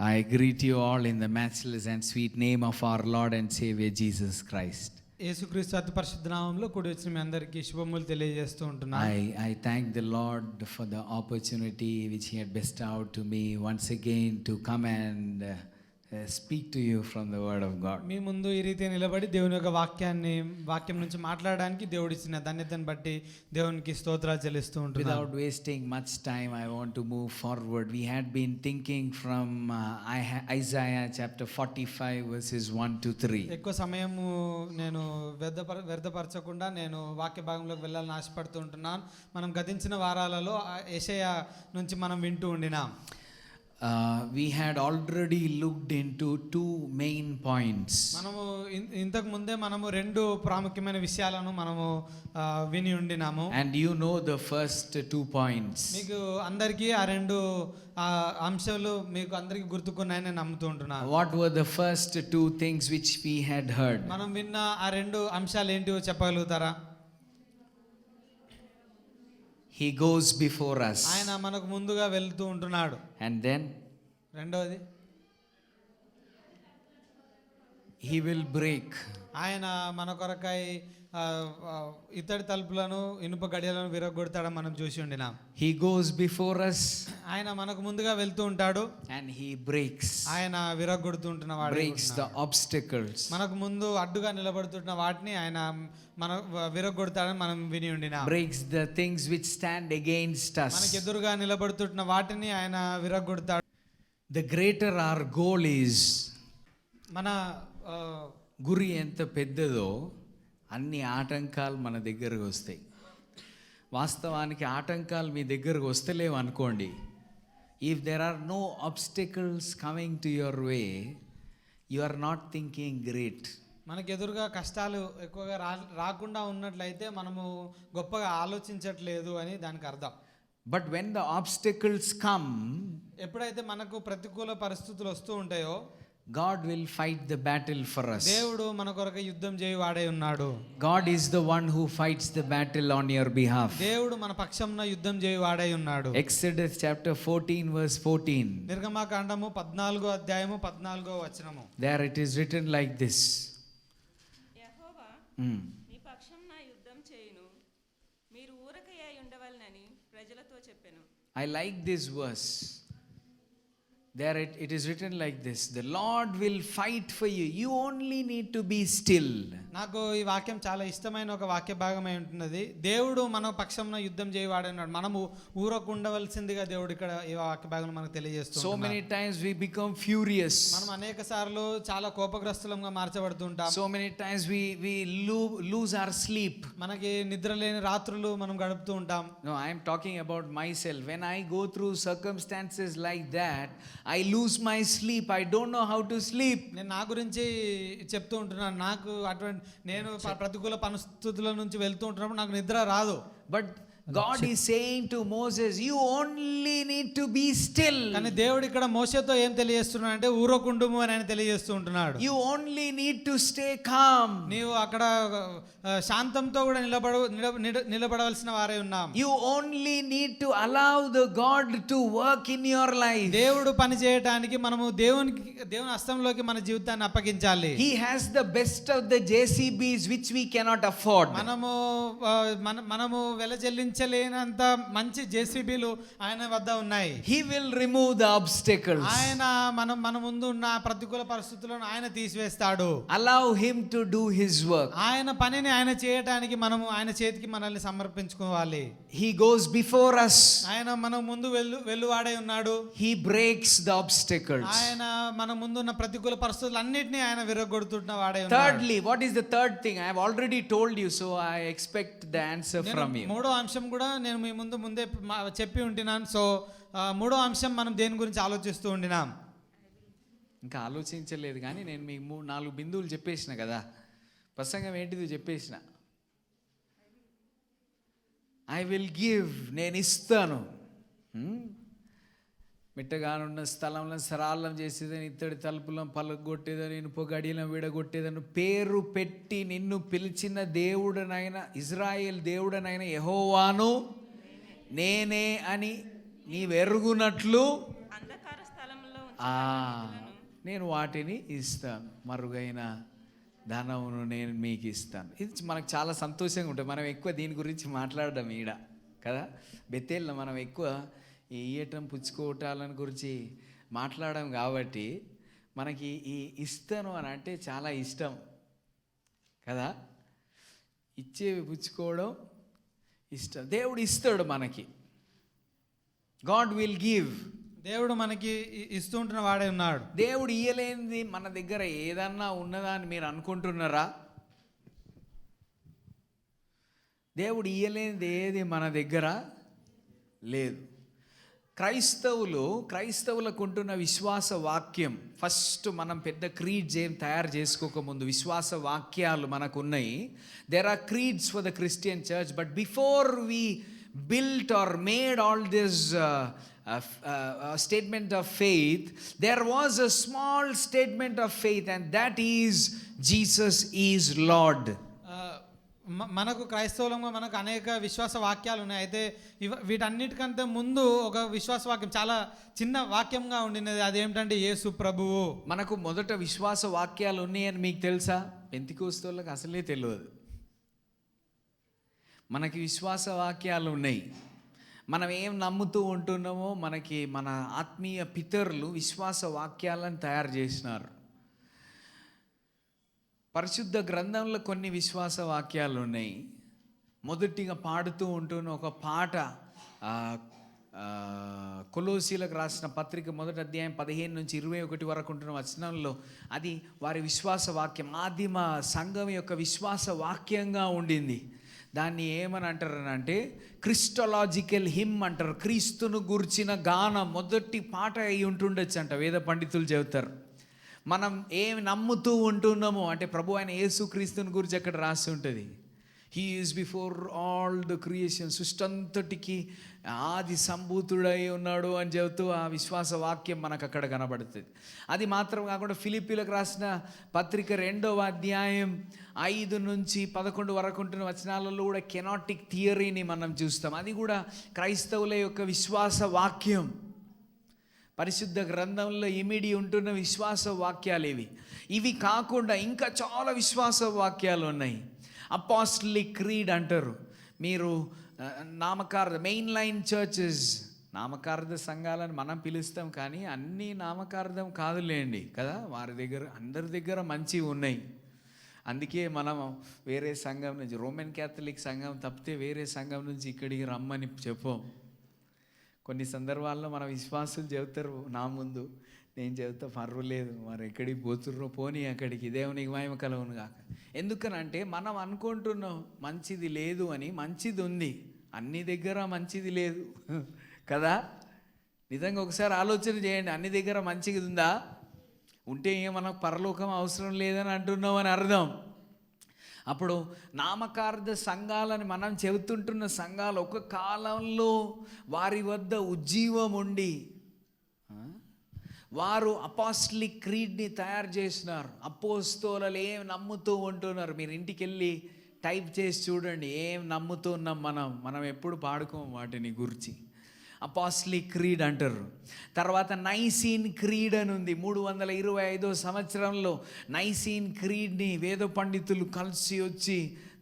I greet you all in the matchless and sweet name of our Lord and Savior Jesus Christ. యేసుక్రీస్తు అతి పరిశుద్ధ నామములో కూడి వచ్చిన మీ అందరికీ శుభములు తెలియజేస్తూ ఉంటున్నాను. I thank the Lord for the opportunity which He had bestowed to me once again to come and speak to you from the Word of God. మీ ముందు ఈ రీతిగా నిలబడి దేవుని యొక్క వాక్యం నుంచి మాట్లాడడానికి దేవుడు ఇచ్చిన ధన్యతను బట్టి దేవునికి స్తోత్రాలు చెల్లిస్తూ ఉంటున్నాను. Without wasting much time, I want to move forward. We had been thinking from Isaiah chapter 45 verses 1 to 3. ఎక్కువ సమయము నేను వ్యర్థపరచకుండా నేను వాక్య భాగంలోకి వెళ్ళాలని ఆశపడుతూ ఉంటున్నాను. మనం గతించిన వారాలలో యెషయా నుంచి మనం వింటూ ఉండినాం. We had already looked into two main points. మనము ఇంతకు ముందే మనము రెండు ప్రాముఖ్యమైన విషయాలను మనము విని ఉండినాము. And you know the first 2 points. మీకు అందరికీ ఆ రెండు అంశాలు మీకు అందరికీ గుర్తుకున్నాయని నేను నమ్ముతూ ఉంటున్నాను. What were the first 2 things which we had heard? మనం విన్న ఆ రెండు అంశాలు ఏంటివో చెప్పగలుగుతారా? He goes before us. ఆయన మనకు ముందుగా వెళ్తూ ఉంటున్నాడు. And then రెండోది, He will break. ఆయన మన కొరకై ఇత్తడి తలుపులను ఇనుప గడియలను విరగొడతాడని మనం చూసి ఉండినాం. He goes before us. ఆయన మనకు ముందుగా వెళ్తూ ఉంటాడు. And He breaks. ఆయన విరగొడుతూ ఉంటున్న వాడు. Breaks the obstacles. మనకు ముందు అడ్డుగా నిలబడుతున్న వాటిని ఆయన మన విరగొడతాడని మనం విని ఉండినాం. Breaks the things which stand against us. మనకు ఎదురుగా నిలబడుతున్న వాటిని ఆయన విరగొడతాడు. The greater our goal is, మన గురి ఎంత పెద్దదో అన్ని ఆటంకాలు మన దగ్గరకు వస్తాయి. వాస్తవానికి ఆటంకాలు మీ దగ్గరకు వస్తలేవు అనుకోండి. If there are no obstacles coming to your way, you are not thinking great. మనకు ఎదురుగా కష్టాలు ఎక్కువగా రాకుండా ఉన్నట్లయితే మనము గొప్పగా ఆలోచించట్లేదు అని దానికి అర్థం. But when the obstacles come, ఎప్పుడైతే మనకు ప్రతికూల పరిస్థితులు వస్తూ ఉంటాయో, God will fight the battle for us. దేవుడు మన కొరకు యుద్ధం చేయువాడై ఉన్నాడు. God is the one who fights the battle on your behalf. దేవుడు మన పక్షంన యుద్ధం చేయువాడై ఉన్నాడు. Exodus chapter 14 verse 14. నిర్గమకాండము 14వ అధ్యాయము 14వ వచనము. There it is written like this. యెహోవా నీ పక్షంన యుద్ధం చేయును, మీరు ఊరకయ్యై ఉండవలెనని ప్రజలతో చెప్పెను. I like this verse. There it is written like this. The Lord will fight for you. You only need to be still. నాకు ఈ వాక్యం చాలా ఇష్టమైన ఒక వాక్య భాగమై ఉంటున్నది. దేవుడు మన పక్షంన యుద్ధం చేయవాడన్నాడు. మనము ఊరకు ఉండవలసిందిగా దేవుడు ఇక్కడ ఈ వాక్య భాగంలో మనకు తెలియజేస్తున్నాడు. So many times we become furious. మనం అనేక సార్లు చాలా కోపగ్రస్తులంగా మార్చబడుతుంటాం. So many times we lose our sleep. మనకి నిద్ర లేని రాత్రులు మనం గడుపుతూ ఉంటాం. No, I am talking about myself. When I go through circumstances like that, I lose my sleep. I don't know how to sleep. నేను నా గురించి చెప్తూ ఉంటున్నాను. నాకు అటువంటి నేను ప్రతికూల పరిస్థితుల నుంచి వెళ్తూ ఉంటున్నప్పుడు నాకు నిద్ర రాదు. But God is saying to Moses, you only need to be still. కానీ దేవుడు ఇక్కడ మోషేతో ఏం తెలియజేస్తున్నాడు అంటే ఊరకుండుము అని ఆయన తెలియజేస్తూ ఉంటున్నాడు. You only need to stay calm. నీవు అక్కడ శాంతంతో కూడా నిలబడవలసిన వారే ఉన్నాం. You only need to allow the God to work in your life. దేవుడు పని చేయడానికి మనము దేవుని హస్తంలోకి మన జీవితాన్ని అప్పగించాలి. He has the best of the JCBs which we cannot afford. మనము వెలచెల్లించలేనంత మంచి జేసీబీలు ఆయన వద్ద ఉన్నాయి. He will remove the obstacles. ఆయన మన ముందు ఉన్న ప్రతికూల పరిస్థితులను ఆయన తీసివేస్తాడు. Allow him to do his work. ఆయన పనిని ఆయన చేయడానికి మనము ఆయన చేతికి మనల్ని సమర్పించుకోవాలి. He goes before us. ఆయన మన ముందు వెళ్లువాడై ఉన్నాడు. He breaks the obstacles. ఆయన మన ముందు ఉన్న ప్రతికూల పరిస్థితులన్నిటినీ ఆయన విరగొడుతున్న వాడై ఉన్నాడు. Thirdly, what is the third thing? I have already told you, so I expect the answer from you. మూడో అంశం కూడా నేను మీ ముందే చెప్పి ఉంటున్నాను. సో మూడో అంశం మనం దేని గురించి ఆలోచిస్తూ ఉండినాం. ఇంకా ఆలోచించలేదు కానీ నేను మీకు 4 బిందువులు చెప్పేసిన కదా. ప్రసంగం ఏంటిది చెప్పేసిన. ఐ విల్ గివ్, నేను ఇస్తాను. మిట్టగానున్న స్థలంలో సరాలం చేసేదని, ఇత్తడి తలుపులను పలగొట్టేదని, ఇనుప గడియలను విడగొట్టేదని పేరు పెట్టి నిన్ను పిలిచిన దేవుడనైనా, ఇజ్రాయేల్ దేవుడనైనా యెహోవాను నేనే అని నీవెరుగునట్లు నేను వాటిని ఇస్తాను, మరుగైన ధనమును నేను మీకు ఇస్తాను. ఇది మనకు చాలా సంతోషంగా ఉంటుంది. మనం ఎక్కువ దీని గురించి మాట్లాడడం ఈడ కదా, బెత్తేళ్ళలో మనం ఎక్కువ ఈ ఇయ్యటం పుచ్చుకోవటాలని గురించి మాట్లాడడం కాబట్టి మనకి ఈ ఇస్తాను అని అంటే చాలా ఇష్టం కదా. ఇచ్చేవి పుచ్చుకోవడం ఇష్టం. దేవుడు ఇస్తాడు మనకి. God will give. దేవుడు మనకి ఇస్తూ ఉంటున్న వాడే ఉన్నాడు. దేవుడు ఇయ్యలేనిది మన దగ్గర ఏదన్నా ఉన్నదా అని మీరు అనుకుంటున్నారా? దేవుడు ఇయ్యలేనిది ఏది మన దగ్గర లేదు. క్రైస్తవులకు ఉంటున్న విశ్వాస వాక్యం, ఫస్ట్ మనం పెద్ద క్రీడ్స్ ఏం తయారు చేసుకోకముందు విశ్వాస వాక్యాలు మనకు ఉన్నాయి. There are creeds for the Christian church, but before we built or made all this statement of faith, there was a small statement of faith, and that is Jesus is Lord. మనకు క్రైస్తవులంగా మనకు అనేక విశ్వాస వాక్యాలు ఉన్నాయి. అయితే వీటన్నిటికంటే ముందు ఒక విశ్వాస వాక్యం, చాలా చిన్న వాక్యంగా ఉండినది. అదేమిటంటే యేసు ప్రభువు. మనకు మొదట విశ్వాస వాక్యాలు ఉన్నాయని మీకు తెలుసా? పెంతెకోస్తోళ్ళకి అసలే తెలియదు. మనకి విశ్వాస వాక్యాలు ఉన్నాయి. మనం ఏం నమ్ముతూ ఉంటున్నామో మనకి మన ఆత్మీయ పితరులు విశ్వాస వాక్యాలను తయారు చేసినారు. పరిశుద్ధ గ్రంథంలో కొన్ని విశ్వాస వాక్యాలు ఉన్నాయి. మొదటిగా పాడుతూ ఉంటున్న ఒక పాట, కొలోసీలకు రాసిన పత్రిక 1వ అధ్యాయం 15 నుంచి 21 వరకు ఉంటున్న వచనంలో అది వారి విశ్వాస వాక్యం, ఆదిమ సంఘం యొక్క విశ్వాస వాక్యంగా ఉండింది. దాన్ని ఏమని అంటారనంటే క్రిస్టలాజికల్ హిమ్ అంటారు. క్రీస్తును గుర్చిన గానం మొదటి పాట అయి ఉంటుండొచ్చు అంట, వేద పండితులు చెబుతారు. మనం ఏమి నమ్ముతూ ఉంటున్నామో అంటే ప్రభు అయిన యేసు క్రీస్తుని గురించి అక్కడ రాసి ఉంటుంది. He is before all the creation, సృష్టంతటికి ఆది సంభూతుడై ఉన్నాడు అని చెబుతూ ఆ విశ్వాస వాక్యం మనకు అక్కడ కనబడుతుంది. అది మాత్రం కాకుండా ఫిలిప్పీలకు రాసిన పత్రిక 2వ అధ్యాయం 5 నుంచి 11 వరకు ఉంటున్న వచనాలలో కూడా కెనాటిక్ థియరీని మనం చూస్తాం. అది కూడా క్రైస్తవుల యొక్క విశ్వాస వాక్యం. పరిశుద్ధ గ్రంథంలో ఇమిడి ఉంటున్న విశ్వాస వాక్యాలు ఇవి కాకుండా ఇంకా చాలా విశ్వాస వాక్యాలు ఉన్నాయి. అపాస్టలిక్ క్రీడ్ అంటారు. మీరు నామకార్థ మెయిన్ లైన్ చర్చెస్, నామకార్థ సంఘాలను మనం పిలుస్తాం కానీ అన్నీ నామకార్థం కాదులేండి కదా. వారి దగ్గర అందరి దగ్గర మంచివి ఉన్నాయి. అందుకే మనం వేరే సంఘం నుంచి, రోమన్ క్యాథలిక్ సంఘం తప్పితే వేరే సంఘం నుంచి ఇక్కడికి రమ్మని చెప్పం. కొన్ని సందర్భాల్లో మన విశ్వాసులు చెబుతారు నా ముందు, నేను చెబుతా పర్వాలేదు, మరి ఎక్కడికి పోతుర్రో పోనీ అక్కడికి, దేవునికి మహిమ కలుగును కాక. ఎందుకనంటే మనం అనుకుంటున్నాం మంచిది లేదు అని. మంచిది ఉంది, అన్ని దగ్గర మంచిది లేదు కదా. నిజంగా ఒకసారి ఆలోచన చేయండి, అన్ని దగ్గర మంచిది ఉందా? ఉంటే మనకు పరలోకం అవసరం లేదని అంటున్నాం అని అర్థం. అప్పుడు నామకార్థ సంఘాలని మనం చెబుతుంటున్న సంఘాలు ఒక కాలంలో వారి వద్ద ఉజ్జీవం ఉండి వారు అపాస్టలిక్ క్రీడ్ని తయారు చేసినారు. అపోస్తలులు ఏం నమ్ముతూ ఉంటున్నారు, మీరు ఇంటికి వెళ్ళి టైప్ చేసి చూడండి ఏం నమ్ముతూ ఉన్నాం మనం ఎప్పుడు పాడుకోం వాటిని గురించి. అపాస్టలిక్ క్రీడ్ అంటారు. తర్వాత నైసీన్ క్రీడ్ అని ఉంది. 325వ సంవత్సరంలో నైసీన్ క్రీడ్ని వేద పండితులు కలిసి వచ్చి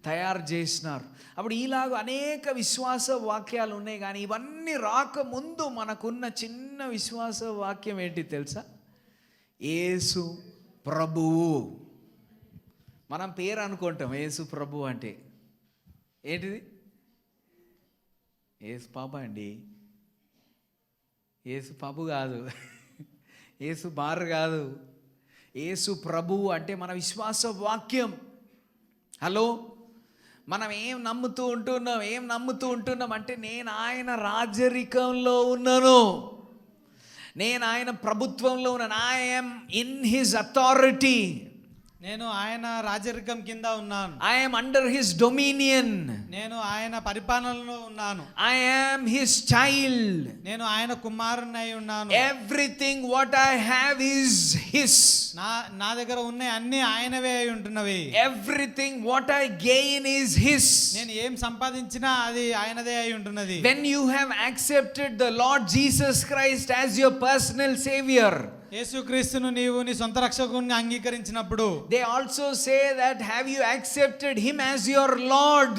తయారు చేసినారు. అప్పుడు ఇలాగ అనేక విశ్వాస వాక్యాలు ఉన్నాయి. కానీ ఇవన్నీ రాకముందు మనకున్న చిన్న విశ్వాస వాక్యం ఏంటి తెలుసా? యేసు ప్రభువు. మనం పేరు అనుకుంటాం యేసు ప్రభు అంటే ఏంటిది? యేసు పాప అండి, యేసు పాపు కాదు, యేసు బార్ కాదు. యేసు ప్రభువు అంటే మన విశ్వాస వాక్యం. హలో, మనం ఏం నమ్ముతూ ఉంటున్నాం అంటే నేను ఆయన రాజరికంలో ఉన్నాను, నేను ఆయన ప్రభుత్వంలో ఉన్నాను. I am in his authority. నేను ఆయన రాజరికం కింద ఉన్నాను. I am under his dominion. నేను ఆయన పరిపాలనలో ఉన్నాను. I am his child. నేను ఆయన కుమారునై ఉన్నాను. Everything what I have is his. నా దగ్గర ఉన్న అన్ని ఆయనవే అయి ఉంటున్నవి. Everything what I gain is his. నేను ఏం సంపాదించినా అది ఆయనదే అయి ఉంటున్నది. When you have accepted the Lord Jesus Christ as your personal savior, యేసుక్రీస్తును నీవు నీ సొంత రక్షకునిగా అంగీకరించినప్పుడు they also say that have you accepted him as your Lord?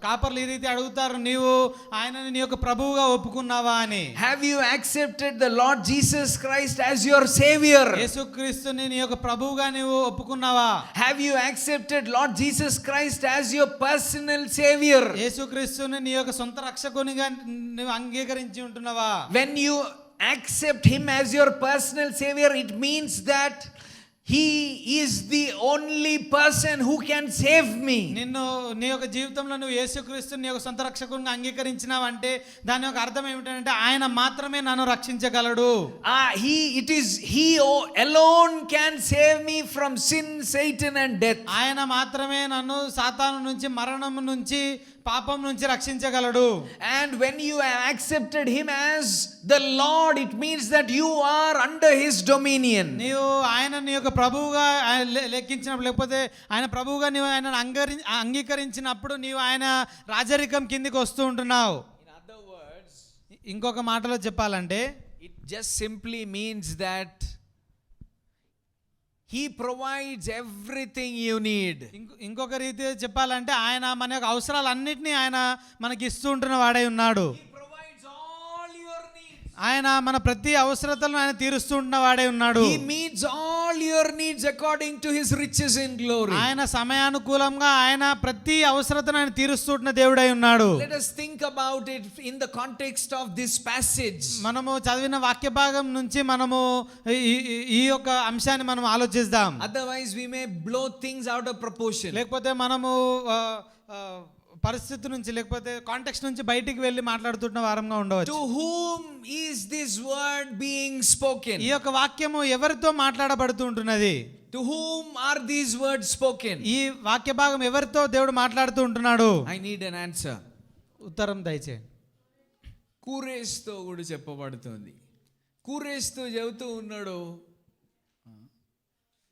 కాపర్లు ఈ రీతి అడుగుతారు, నీవు ఆయనని నీ యొక్క ప్రభువుగా ఒప్పుకున్నావా అని. Have you accepted the Lord Jesus Christ as your Savior? యేసుక్రీస్తుని నీ యొక్క ప్రభువుగా నీవు ఒప్పుకున్నావా? Have you accepted Lord Jesus Christ as your personal Savior? యేసుక్రీస్తుని నీ యొక్క సొంత రక్షకునిగా నువ్వు అంగీకరించి ఉంటున్నావా? When you accept him as your personal Savior, it means that he is the only person who can save me. నిన్ను నీ యొక్క జీవితంలో నువ్వు యేసుక్రీస్తుని నీ యొక్క సొంత రక్షకునిగా అంగీకరించినావంటే దాని యొక్క అర్థం ఏమిటంటే ఆయన మాత్రమే నన్ను రక్షించగలడు. He alone can save me from sin, Satan and death. ఆయన మాత్రమే నన్ను సాతాను నుంచి, మరణం నుంచి, పాపం నుంచి రక్షించగలడు. And when you have accepted him as the Lord, it means that you are under his dominion. నీవు ఆయన నీ యొక్క ప్రభువుగా లెక్కించినప్పుడు, లేకపోతే ఆయన ప్రభువుగా నీవు ఆయన అంగీకరించినప్పుడు నీవు ఆయన రాజరికం కిందికి వస్తూ ఉంటున్నావు. In other words, ఇంకొక మాటలో చెప్పాలంటే it just simply means that he provides everything you need. ఇంకొక రీతి చెప్పాలంటే ఆయన మన యొక్క అవసరాలన్నిటినీ ఆయన మనకి ఇస్తూ ఉంటున్న వాడై ఉన్నాడు. He provides all your needs. ఆయన మన ప్రతి అవసరతలను ఆయన తీరుస్తూ ఉంటున్న వాడై ఉన్నాడు. He meets all your needs according to his riches in glory. ఆయన సమయానుకూలంగా ఆయన ప్రతి అవసరతను ఆయన తీరుస్తూ ఉంటున్న దేవుడై ఉన్నాడు. Let us think about it in the context of this passage. మనము చదివిన వాక్య భాగం నుంచి మనము ఈ యొక్క అంశాన్ని మనం ఆలోచిద్దాం. Otherwise we may blow things out of proportion. లేకపోతే మనము పరిస్థితి నుంచి, లేకపోతే కాంటెక్స్ట్ నుంచి బయటికి వెళ్ళి మాట్లాడుతున్న వారంగా ఉండవచ్చు. To whom is this word being spoken? ఈ యొక్క వాక్యము ఎవరితో మాట్లాడబడుతూ ఉంటున్నది? To whom are these words spoken? ఈ వాక్య భాగం ఎవరితో దేవుడు మాట్లాడుతూ ఉంటున్నాడు? I need an answer. ఉత్తరం దయచేయండి. కూరేష్తో కూడా చెప్పబడుతుంది. కూరేష్తో చెబుతూ ఉన్నాడు,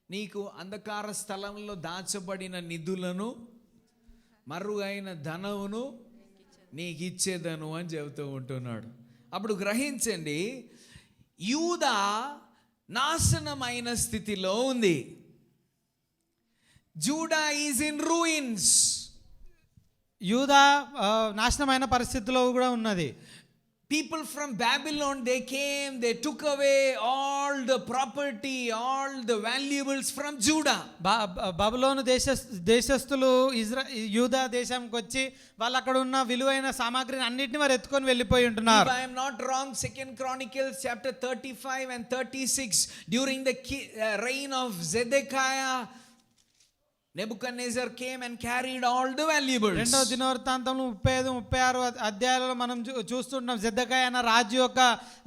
నీకు అంధకార స్థలంలో దాచబడిన నిధులను, మరుగైన ధనమును నీకు ఇచ్చేదను అని చెబుతూ ఉంటున్నాడు. అప్పుడు గ్రహించండి, యూదా నాశనమైన స్థితిలో ఉంది. JUDA is in ruins. యూదా నాశనమైన పరిస్థితిలో కూడా ఉన్నది. People from Babylon, they came, they took away all the property, all the valuables from Judah. బబులోను దేశస్థులు యూదా దేశంకి వచ్చి వాళ్ళు అక్కడ ఉన్న విలువైన సామాగ్రిని అన్నిటిని వారు ఎత్తుకొని వెళ్ళిపోయి ఉంటున్నారు. If I am not wrong, 2 Chronicles chapter 35 and 36, during the reign of Zedekiah, Nebuchadnezzar came and carried all the valuables. రెండవ దినవృత్తాంతంలో 35-36 అధ్యాయాలలో మనం చూస్తుంటాం. జెదెకియా అన్న రాజు యొక్క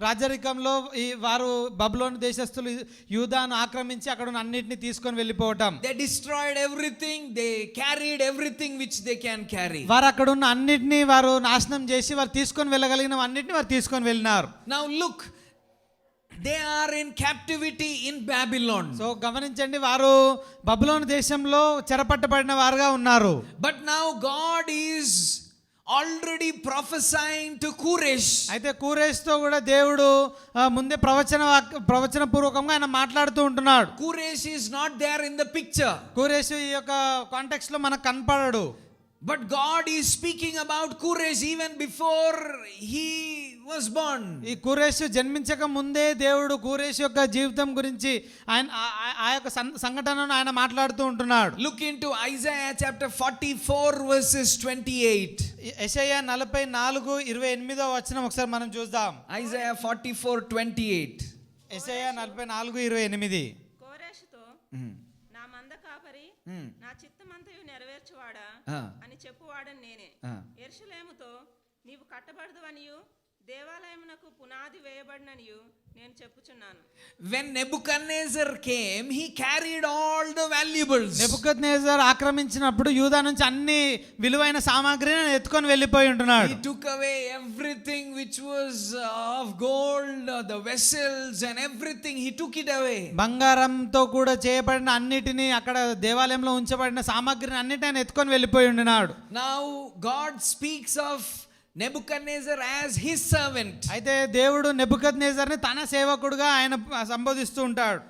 రాజరికంలో ఈ వారు బబులోను దేశస్థులు యూదాను ఆక్రమించి అక్కడ ఉన్న అన్నిటిని తీసుకొని వెళ్ళిపోవటం. They destroyed everything, they carried everything which they can carry. వారు అక్కడ ఉన్న అన్నిటిని వారు నాశనం చేసి వారు తీసుకొని వెళ్ళగలిగిన అన్నిటిని వారు తీసుకొని వెళ్ళినారు. Now look, they are in captivity in Babylon. So గమనించండి, వారు బబులోను దేశంలో చెరపట్టబడిన వారుగా ఉన్నారు. But now God is already prophesying to Koresh. అయితే కూరేష్తో కూడా దేవుడు ముందే ప్రవచన పూర్వకంగా ఆయన మాట్లాడుతూ ఉంటున్నాడు. Koresh is not there in the picture. కూరేష్ ఈ యొక్క కాంటెక్స్ట్ లో మనకు కనపడడు. But God is speaking about Koresh even before he was born. ఈ కూరేషు జన్మించక ముందే దేవుడు కూరేష్ యొక్క జీవితం గురించి ఆయన ఆ యొక్క సంఘటనను ఆయన మాట్లాడుతూ ఉంటున్నాడు. Look into Isaiah chapter 44 verses 28. యెషయా 44:28 వచనం ఒకసారి మనం చూద్దాం. Isaiah 44:28. యెషయా 44:28. కోరేషుతో నా మంద కాపరి, నా చిత్తమంతయు నెరవేర్చువాడా అని చెప్పువాడని నేనే. యెరూషలేముతో నీవు కట్టబడదువనియు దేవాలయమునకు పునాది వేయబడిననియు నేను చెప్పుచున్నాను. When Nebuchadnezzar came, he carried all the valuables. Nebuchadnezzar ఆక్రమించినప్పుడు యూదా నుంచి అన్ని విలువైన సామాగ్రిని ఎత్తుకొని వెళ్ళిపోయి ఉంటున్నాడు. He took away everything which was of gold, the vessels and everything, he took it away. బంగారంతో కూడా చేయబడిన అన్నిటిని, అక్కడ దేవాలయంలో ఉంచబడిన సామాగ్రిని అన్నిటిని ఆయన ఎత్తుకొని వెళ్ళిపోయి ఉంటున్నాడు. Now God speaks of Nebuchadnezzar as his servant. అయితే దేవుడు నెబుకద్నెజర్ని తన సేవకుడుగా ఆయన సంబోధిస్తూ ఉంటాడు.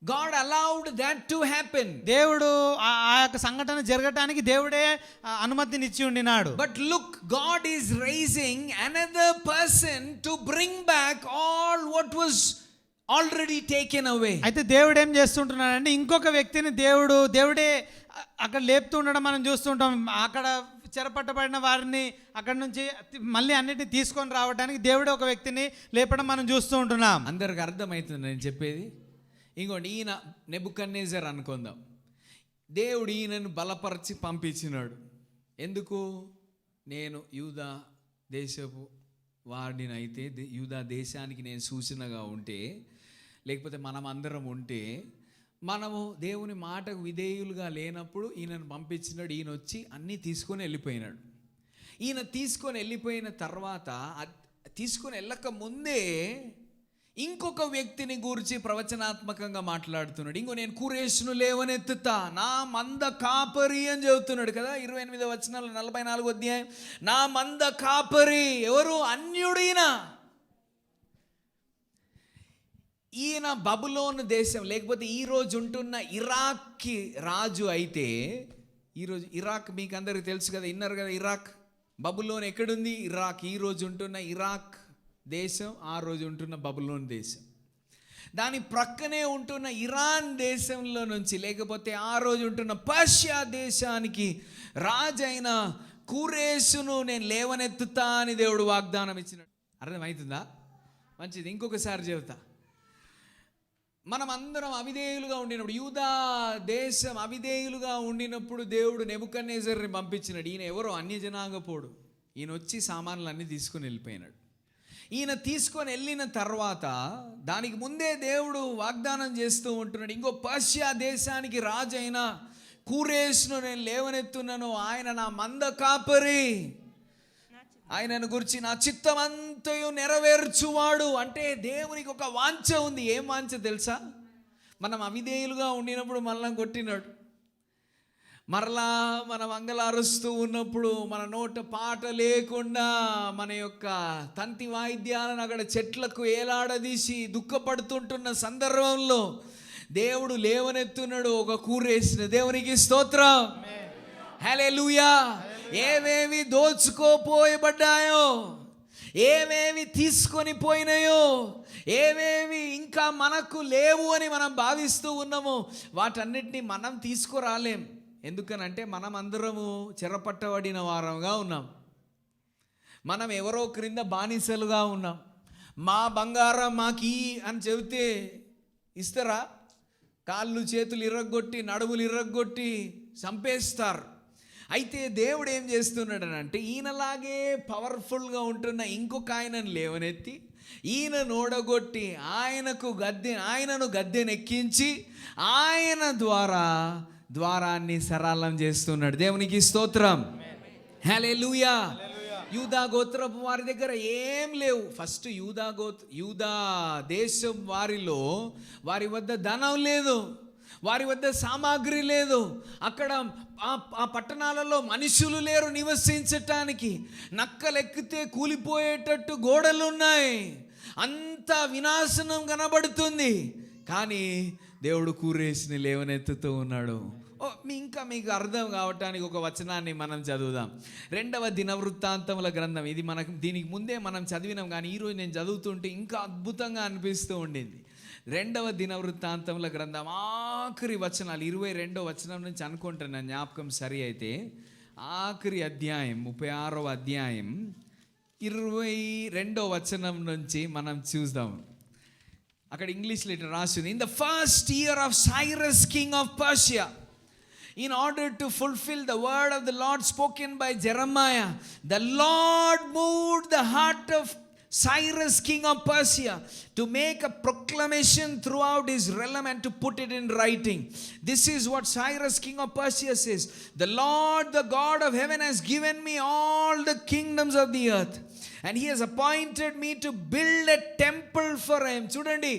God allowed that to happen. దేవుడు ఆ యొక్క సంఘటన జరగటానికి దేవుడే అనుమతినిచ్చి ఉండినాడు. But look, God is raising another person to bring back all what was already taken away. అయితే దేవుడు ఏం చేస్తుంటున్నాడంటే ఇంకొక వ్యక్తిని దేవుడే అక్కడ లేపుతూ ఉండడం మనం చూస్తుంటాం. అక్కడ చెరపట్టబడిన వారిని అక్కడ నుంచి మళ్ళీ అన్నిటిని తీసుకొని రావడానికి దేవుడే ఒక వ్యక్తిని లేపడం మనం చూస్తూ ఉంటున్నాం. అందరికి అర్థమవుతుంది నేను చెప్పేది. ఇంకోటి ఈయన నెబుకద్నెజర్ అనుకుందాం. దేవుడు ఈయనను బలపరిచి పంపించినాడు. ఎందుకు? నేను యూదా దేశపు వాడినైతే యూదా దేశానికి నేను సూచనగా ఉంటే, లేకపోతే మనం అందరం ఉంటే, మనము దేవుని మాటకు విధేయులుగా లేనప్పుడు ఈయనను పంపించినాడు. ఈయన వచ్చి అన్నీ తీసుకొని వెళ్ళిపోయినాడు. ఈయన తీసుకొని వెళ్ళిపోయిన తర్వాత తీసుకొని వెళ్ళక ముందే ఇంకొక వ్యక్తిని గూర్చి ప్రవచనాత్మకంగా మాట్లాడుతున్నాడు. ఇంకో నేను కురేషును లేవనెత్తుతా, నా మంద కాపరి అని చెబుతున్నాడు కదా. 28వ వచనంలో 44వ అధ్యాయం, నా మంద కాపరి ఎవరు? అన్యుడైన ఈయన బబులోను దేశం, లేకపోతే ఈరోజు ఉంటున్న ఇరాక్కి రాజు. అయితే ఈరోజు ఇరాక్ మీకు అందరికీ తెలుసు కదా, విన్నారు కదా. ఇరాక్ బబులోన్ ఎక్కడుంది? ఇరాక్. ఈరోజు ఉంటున్న ఇరాక్ దేశం, ఆ రోజు ఉంటున్న బబులోన్ దేశం. దాని ప్రక్కనే ఉంటున్న ఇరాన్ దేశంలో నుంచి, లేకపోతే ఆ రోజు ఉంటున్న పర్షియా దేశానికి రాజైన కురేషును నేను లేవనెత్తుతా అని దేవుడు వాగ్దానం ఇచ్చినాడు. అర్థమవుతుందా? మంచిది. ఇంకొకసారి చెబుతా. మనం అందరం అవిధేయులుగా ఉండినప్పుడు, యూదా దేశం అవిధేయులుగా ఉండినప్పుడు దేవుడు నెబుకద్నెజర్ని పంపించినాడు. ఈయన ఎవరో అన్యజనాంగపోడు. ఈయన వచ్చి సామాన్లు అన్నీ తీసుకుని వెళ్ళిపోయినాడు. ఈయన తీసుకొని వెళ్ళిన తర్వాత దానికి ముందే దేవుడు వాగ్దానం చేస్తూ ఉంటున్నాడు, ఇంకో పర్షియా దేశానికి రాజైన కురేషును నేను లేవనెత్తున్నాను, ఆయన నా మంద కాపరి, ఆయనను గురించి నా చిత్తమంతయు నెరవేర్చువాడు. అంటే దేవునికి ఒక వాంఛ ఉంది. ఏం వాంఛ తెలుసా? మనం అవిధేయులుగా ఉండినప్పుడు మనల్ని కొట్టినాడు. మరలా మనం అంగలారుస్తూ ఉన్నప్పుడు, మన నోట పాట లేకుండా మన యొక్క తంతి వాయిద్యాలను అక్కడ చెట్లకు ఏలాడదీసి దుఃఖపడుతుంటున్న సందర్భంలో దేవుడు లేవనెత్తున్నాడు ఒక కూరేసిన. దేవునికి స్తోత్రం. హల్లెలూయా. ఏవేవి దోచుకోపోయబడ్డాయో, ఏవేవి తీసుకొని పోయినాయో, ఏవేవి ఇంకా మనకు లేవు అని మనం భావిస్తూ ఉన్నామో, వాటన్నిటిని మనం తీసుకురాలేం. ఎందుకనంటే మనం అందరము చెరపట్టబడిన వారంగా ఉన్నాం. మనం ఎవరో క్రింద బానిసలుగా ఉన్నాం. మా బంగారం మాకీ అని చెబితే ఇస్తారా? కాళ్ళు చేతులు ఇర్రగొట్టి, నడుములు ఇర్రగొట్టి చంపేస్తారు. అయితే దేవుడు ఏం చేస్తున్నాడనంటే, ఈయనలాగే పవర్ఫుల్గా ఉంటున్న ఇంకొక ఆయనను లేవనెత్తి, ఈయన నోడగొట్టి ఆయనను గద్దెనెక్కించి ఆయన ద్వారాన్ని సరళం చేస్తున్నాడు. దేవునికి స్తోత్రం. హల్లెలూయా. యూదా గోత్రపు వారి దగ్గర ఏం లేవు. ఫస్ట్ యూదా దేశం వారి వద్ద ధనం లేదు, వారి వద్ద సామాగ్రి లేదు. అక్కడ ఆ పట్టణాలలో మనుషులు లేరు నివసించటానికి. నక్కలెక్కితే కూలిపోయేటట్టు గోడలు ఉన్నాయి. అంత వినాశనం కనబడుతుంది. కానీ దేవుడు కూరేసిని లేవనెత్తుతూ ఉన్నాడు. ఇంకా మీకు అర్థం కావటానికి ఒక వచనాన్ని మనం చదువుదాం. 2వ దినవృత్తాంతముల గ్రంథం. ఇది దీనికి ముందే మనం చదివినాం, కానీ ఈరోజు నేను చదువుతుంటే ఇంకా అద్భుతంగా అనిపిస్తూ ఉండింది. 2వ దినవృత్తాంతముల గ్రంథం ఆఖరి వచనాలు, 22వ వచనం నుంచి అనుకుంటున్నాను, జ్ఞాపకం సరి అయితే ఆఖరి అధ్యాయం 36వ అధ్యాయం 22వ వచనం నుంచి మనం చూద్దాం. అక్కడ ఇంగ్లీష్లో ఇట్లా రాసింది, in the first year of Cyrus king of Persia, in order to fulfill the word of the Lord spoken by Jeremiah, the Lord moved the heart of Cyrus king of Persia to make a proclamation throughout his realm and to put it in writing. This is what Cyrus king of Persia says, the Lord, the God of heaven, has given me all the kingdoms of the earth, and he has appointed me to build a temple for him. Chudandi,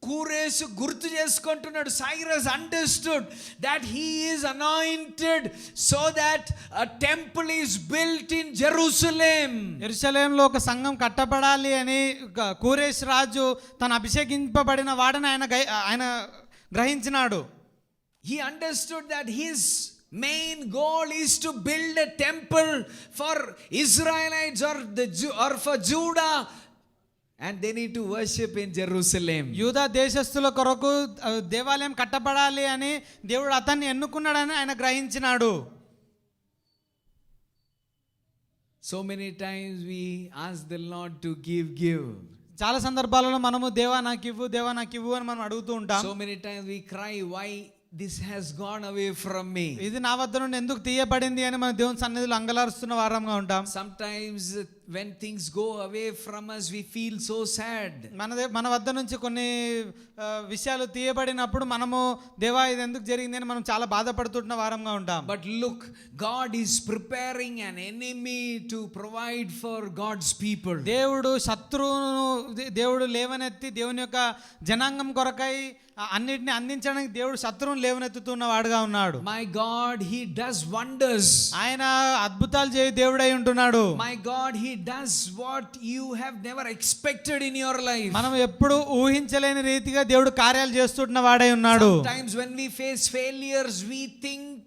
కూరేసు గుర్తు చేసుకుంటున్నాడు. Cyrus understood that he is anointed so that a temple is built in Jerusalem. యెరూషలేంలో ఒక సంఘం కట్టబడాలి అని కూరేష్ రాజు తను అభిషేకింపబడిన వాడని ఆయన గ్రహించినాడు. He understood that his main goal is to build a temple for Israelites or for Judah, and they need to worship in Jerusalem. యూదా దేశస్థుల కొరకు దేవాలయం కట్టబడాలి అని దేవుడు అతన్ని ఎన్నుకున్నాడని ఆయన గ్రహించినాడు. So many times we ask the Lord to give. చాలా సందర్భాలలో మనము దేవా నాకు ఇవ్వు అని మనం అడుగుతూ ఉంటాం. So many times we cry, why this has gone away from me. ఇది నా వద్ద నుండి ఎందుకు తీయబడింది అని మనం దేవుని సన్నిధిలో అంగలారుస్తున్న వారంగా ఉంటాం. Sometimes when things go away from us we feel so sad. మన వద్ద నుంచి కొన్ని విషయాలు తీయబడినప్పుడు మనము దేవా ఇది ఎందుకు జరిగింది అని మనం చాలా బాధపడుతున్న వారంగా ఉంటాం. But look, God is preparing an enemy to provide for God's people. దేవుడు లేవనెత్తి దేవుని యొక్క జనాంగం కొరకై అన్నిటిని అందించడానికి దేవుడు శత్రువును లేవనెత్తుతున్న వాడుగా ఉన్నాడు. My God, he does wonders. ఆయన అద్భుతాలు చేయ దేవుడై ఉంటున్నాడు. My God, he does what you have never expected in your life. మనం ఎప్పుడు ఊహించలేని రీతిగా దేవుడు కార్యాలు చేస్తున్న వాడై ఉన్నాడు. Sometimes when we face failures we think,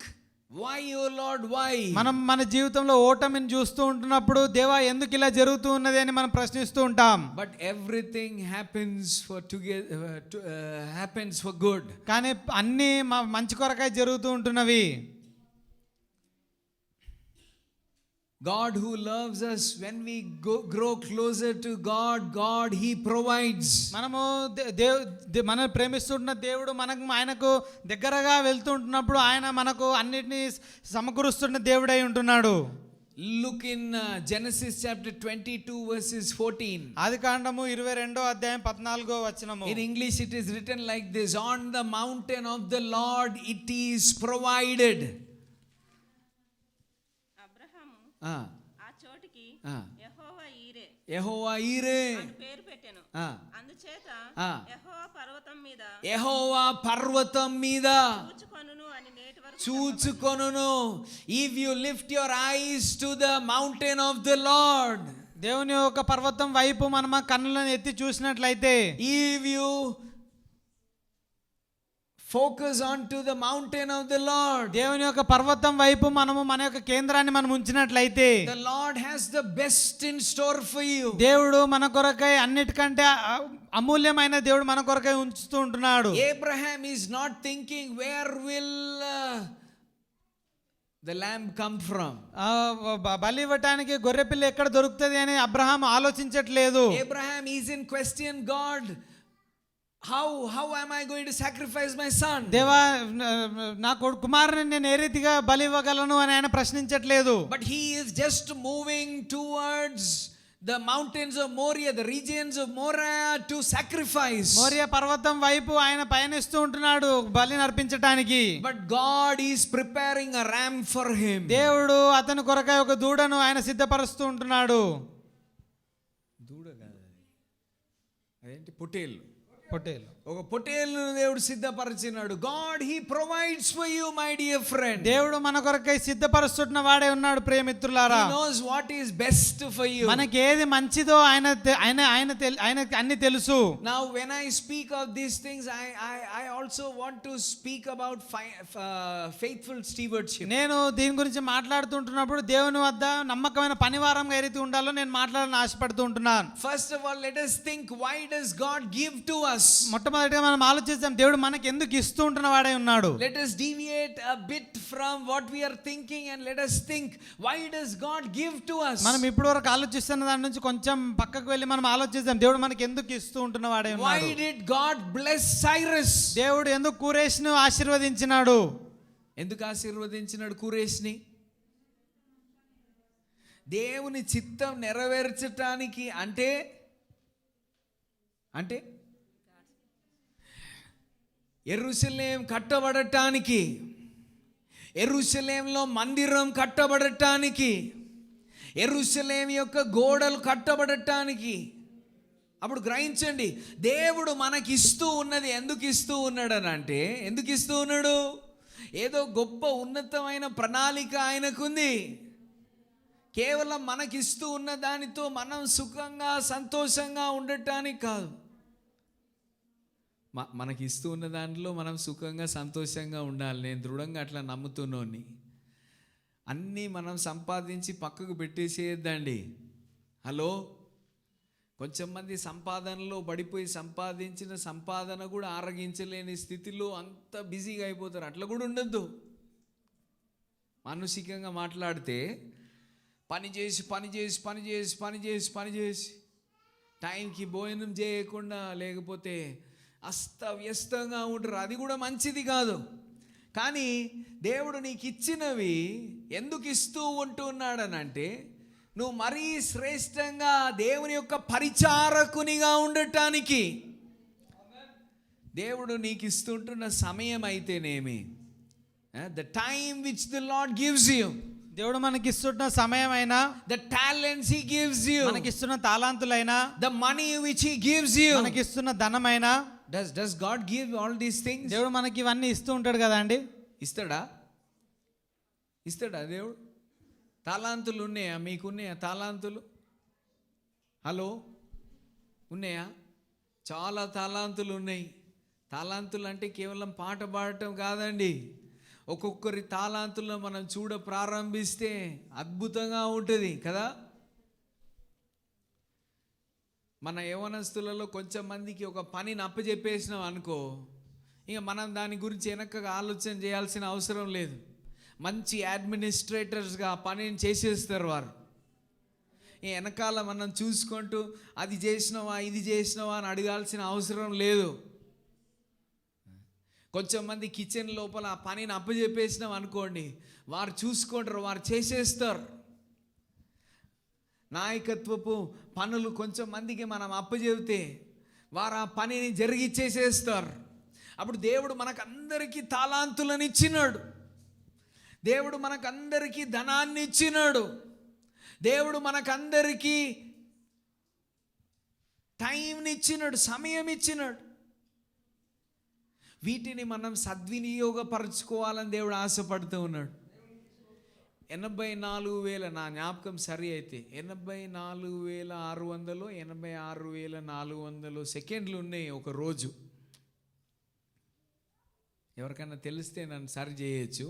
why oh Lord, why? మనం మన జీవితంలో ఓటమిని చూస్తూ ఉంటున్నప్పుడు దేవా ఎందుకు ఇలా జరుగుతూ ఉన్నది అని మనం ప్రశ్నిస్తూ ఉంటాం. But everything happens for good. కానీ అన్నీ మంచి కొరకై జరుగుతూ ఉంటున్నవి. God who loves us, when we grow closer to God he provides. మనము మనం ప్రేమిస్తున్న దేవుడు ఆయనకు దగ్గరగా వెళ్తుంటున్నప్పుడు ఆయన మనకు అన్నిటినీ సమకూరుస్తున్న దేవుడై ఉంటున్నాడు. Look in Genesis chapter 22 verses 14. ఆదికాండము 22వ అధ్యాయం 14వ వచనము. In English it is written like this: on the mountain of the Lord it is provided. ఆ చోటికి యెహోవా ఈరే అని పేరు పెట్టెను. అందుచేత యెహోవా పర్వతం మీద చూచుకొనును. If you lift your eyes to the mountain of the Lord, దేవుని యొక్క పర్వతం వైపు మనం కన్నులను ఎత్తి చూసినట్లయితే, if you focus on to the mountain of the Lord, దేవుని యొక్క పర్వతం వైపు మనము మన యొక్క కేంద్రాన్ని మనం ఉంచినట్లయితే, the Lord has the best in store for you. దేవుడు మన కొరకై అన్నిటికంటే అమూల్యమైన దేవుడు మన కొరకై ఉంచుతూ ఉంటున్నాడు. Abraham is not thinking where will the lamb come from. బలి ఇవ్వటానికి గొర్రెపిల్ల ఎక్కడ దొరుకుతుంది అని Abraham ఆలోచించట్లేదు. Abraham is in question, God, how am I going to sacrifice my son? దేవా నా కుమారుని నేను ఏ రీతిగా బలి ఇవ్వగలను అని ఆయన ప్రశ్నించట్లేదు. But he is just moving towards the mountains of Moriah, the regions of Moriah, to sacrifice. Morya పర్వతం వైపు ఆయన పయనిస్తూ ఉంటున్నాడు బలిని అర్పించడానికి. But God is preparing a ram for him. దేవుడు అతని కొరకై ఒక దూడను ఆయన సిద్ధపరుస్తూ ఉంటున్నాడు. దూడ కాదు, అదేంటి, పొట్టేలు. ఒక పొట్టేలును దేవుడు సిద్ధపరిచినాడు. God he provides for you my dear friend. దేవుడు మన కొరకై సిద్ధపరుస్తున్న వాడే ఉన్నాడు ప్రియమిత్రులారా. He knows what is best for you. మనకి ఏది మంచిదో ఆయనకి అన్ని తెలుసు. Now when I speak of these things I also want to speak about faithful stewardship. నేను దీని గురించి మాట్లాడుతుంటున్నప్పుడు దేవుని వద్ద నమ్మకమైన పనివారంగా ఏ రీతి ఉండాలో నేను మాట్లాడాలని ఆశపడుతూ ఉంటున్నాను. First of all let us think, why does God give to us? మొట్టమొదటిగా మనం ఆలోచిద్దాం, దేవుడు మనకి ఎందుకు ఇస్తూ ఉంటున్న వాడే ఉన్నాడు. Let us deviate a bit from what we are thinking and let us think, why does God give to us? మనం ఇప్పటి వరకు ఆలోచిస్తున్న దాని నుంచి కొంచెం పక్కకు వెళ్ళి మనం ఆలోచిద్దాం, దేవుడు మనకి ఎందుకు ఇస్తూ ఉంటున్న వాడే ఉన్నాడు. Why did God bless Cyrus? దేవుడు ఎందుకు కూరేష్ను ఆశీర్వదించినాడు? ఎందుకు ఆశీర్వదించినాడు కూరేష్ని? దేవుని చిత్తం నెరవేర్చటానికి. అంటే యెరూషలేం కట్టబడటానికి, యెరూషలేంలో మందిరం కట్టబడటానికి, యెరూషలేం యొక్క గోడలు కట్టబడటానికి అప్పుడు గ్రహించండి, దేవుడు మనకిస్తూ ఉన్నది ఎందుకు ఇస్తూ ఉన్నాడు అని అంటే, ఎందుకు ఇస్తూ ఉన్నాడు? ఏదో గొప్ప ఉన్నతమైన ప్రణాళిక ఆయనకుంది. కేవలం మనకిస్తూ ఉన్న దానితో మనం సుఖంగా సంతోషంగా ఉండటానికి కాదు. మనకి ఇస్తూ ఉన్న దాంట్లో మనం సుఖంగా సంతోషంగా ఉండాలి. నేను దృఢంగా అట్లా నమ్ముతున్నాను. అన్నీ మనం సంపాదించి పక్కకు పెట్టేసేద్దండి. హలో, కొంచెం మంది సంపాదనలో పడిపోయి సంపాదించిన సంపాదన కూడా ఆరగించలేని స్థితిలో అంత బిజీగా అయిపోతారు. అట్లా కూడా ఉండొద్దు. మానసికంగా మాట్లాడితే పని చేసి పని చేసి పని చేసి పని చేసి పని చేసి టైంకి భోజనం చేయకుండా, లేకపోతే అస్తవ్యస్తంగా ఉంటారు. అది కూడా మంచిది కాదు. కానీ దేవుడు నీకు ఇచ్చినవి ఎందుకు ఇస్తూ ఉంటున్నాడనంటే, నువ్వు మరీ శ్రేష్టంగా దేవుని యొక్క పరిచారకునిగా ఉండటానికి. దేవుడు నీకు ఇస్తుంటున్న సమయం అయితేనేమి, the time which the Lord gives you, దేవుడు మనకి ఇస్తున్న సమయం అయినా, the talents he gives you, మనకి ఇస్తున్న తాలాంతులైనా, the money which he gives you, మనకి ఇస్తున్న ధనమైనా. Does God give all these things? దేవుడు మనకి ఇవన్నీ ఇస్తూ ఉంటాడు కదా అండి. ఇస్తాడా దేవుడు? తాలాంతులు ఉన్నాయా? మీకున్నాయా తాలాంతులు? హలో, ఉన్నాయా? చాలా తాలాంతులు ఉన్నాయి. తాలాంతులు అంటే కేవలం పాట పాడటం కాదండి. ఒక్కొక్కరి తాలాంతుల్లో మనం చూడ ప్రారంభిస్తే అద్భుతంగా ఉంటుంది కదా. మన యవనస్తులలో కొంచెం మందికి ఒక పనిని అప్పచెప్పేసినాం అనుకో, ఇక మనం దాని గురించి వెనకగా ఆలోచన చేయాల్సిన అవసరం లేదు. మంచి అడ్మినిస్ట్రేటర్స్గా పనిని చేసేస్తారు వారు. ఈ వెనకాల మనం చూసుకుంటూ అది చేసినావా ఇది చేసినావా అని అడగాల్సిన అవసరం లేదు. కొంచెం మంది కిచెన్ లోపల ఆ పనిని అప్పచెప్పేసినాం అనుకోండి, వారు చూసుకుంటారు, వారు చేసేస్తారు. నాయకత్వపు పనులు కొంచెం మందికి మనం అప్పచెబితే వారు ఆ పనిని జరిగిచ్చేసేస్తారు. అప్పుడు దేవుడు మనకందరికీ తాలాంతులను ఇచ్చినాడు. దేవుడు మనకందరికీ ధనాన్ని ఇచ్చినాడు. దేవుడు మనకందరికీ టైంని ఇచ్చినాడు, సమయం ఇచ్చినాడు. వీటిని మనం సద్వినియోగపరచుకోవాలని దేవుడు ఆశపడుతూ ఉన్నాడు. 84,000, నా జ్ఞాపకం సరి అయితే 84,600 86,400 సెకండ్లు ఉన్నాయి ఒక రోజు. ఎవరికైనా తెలిస్తే నన్ను సరి చేయొచ్చు.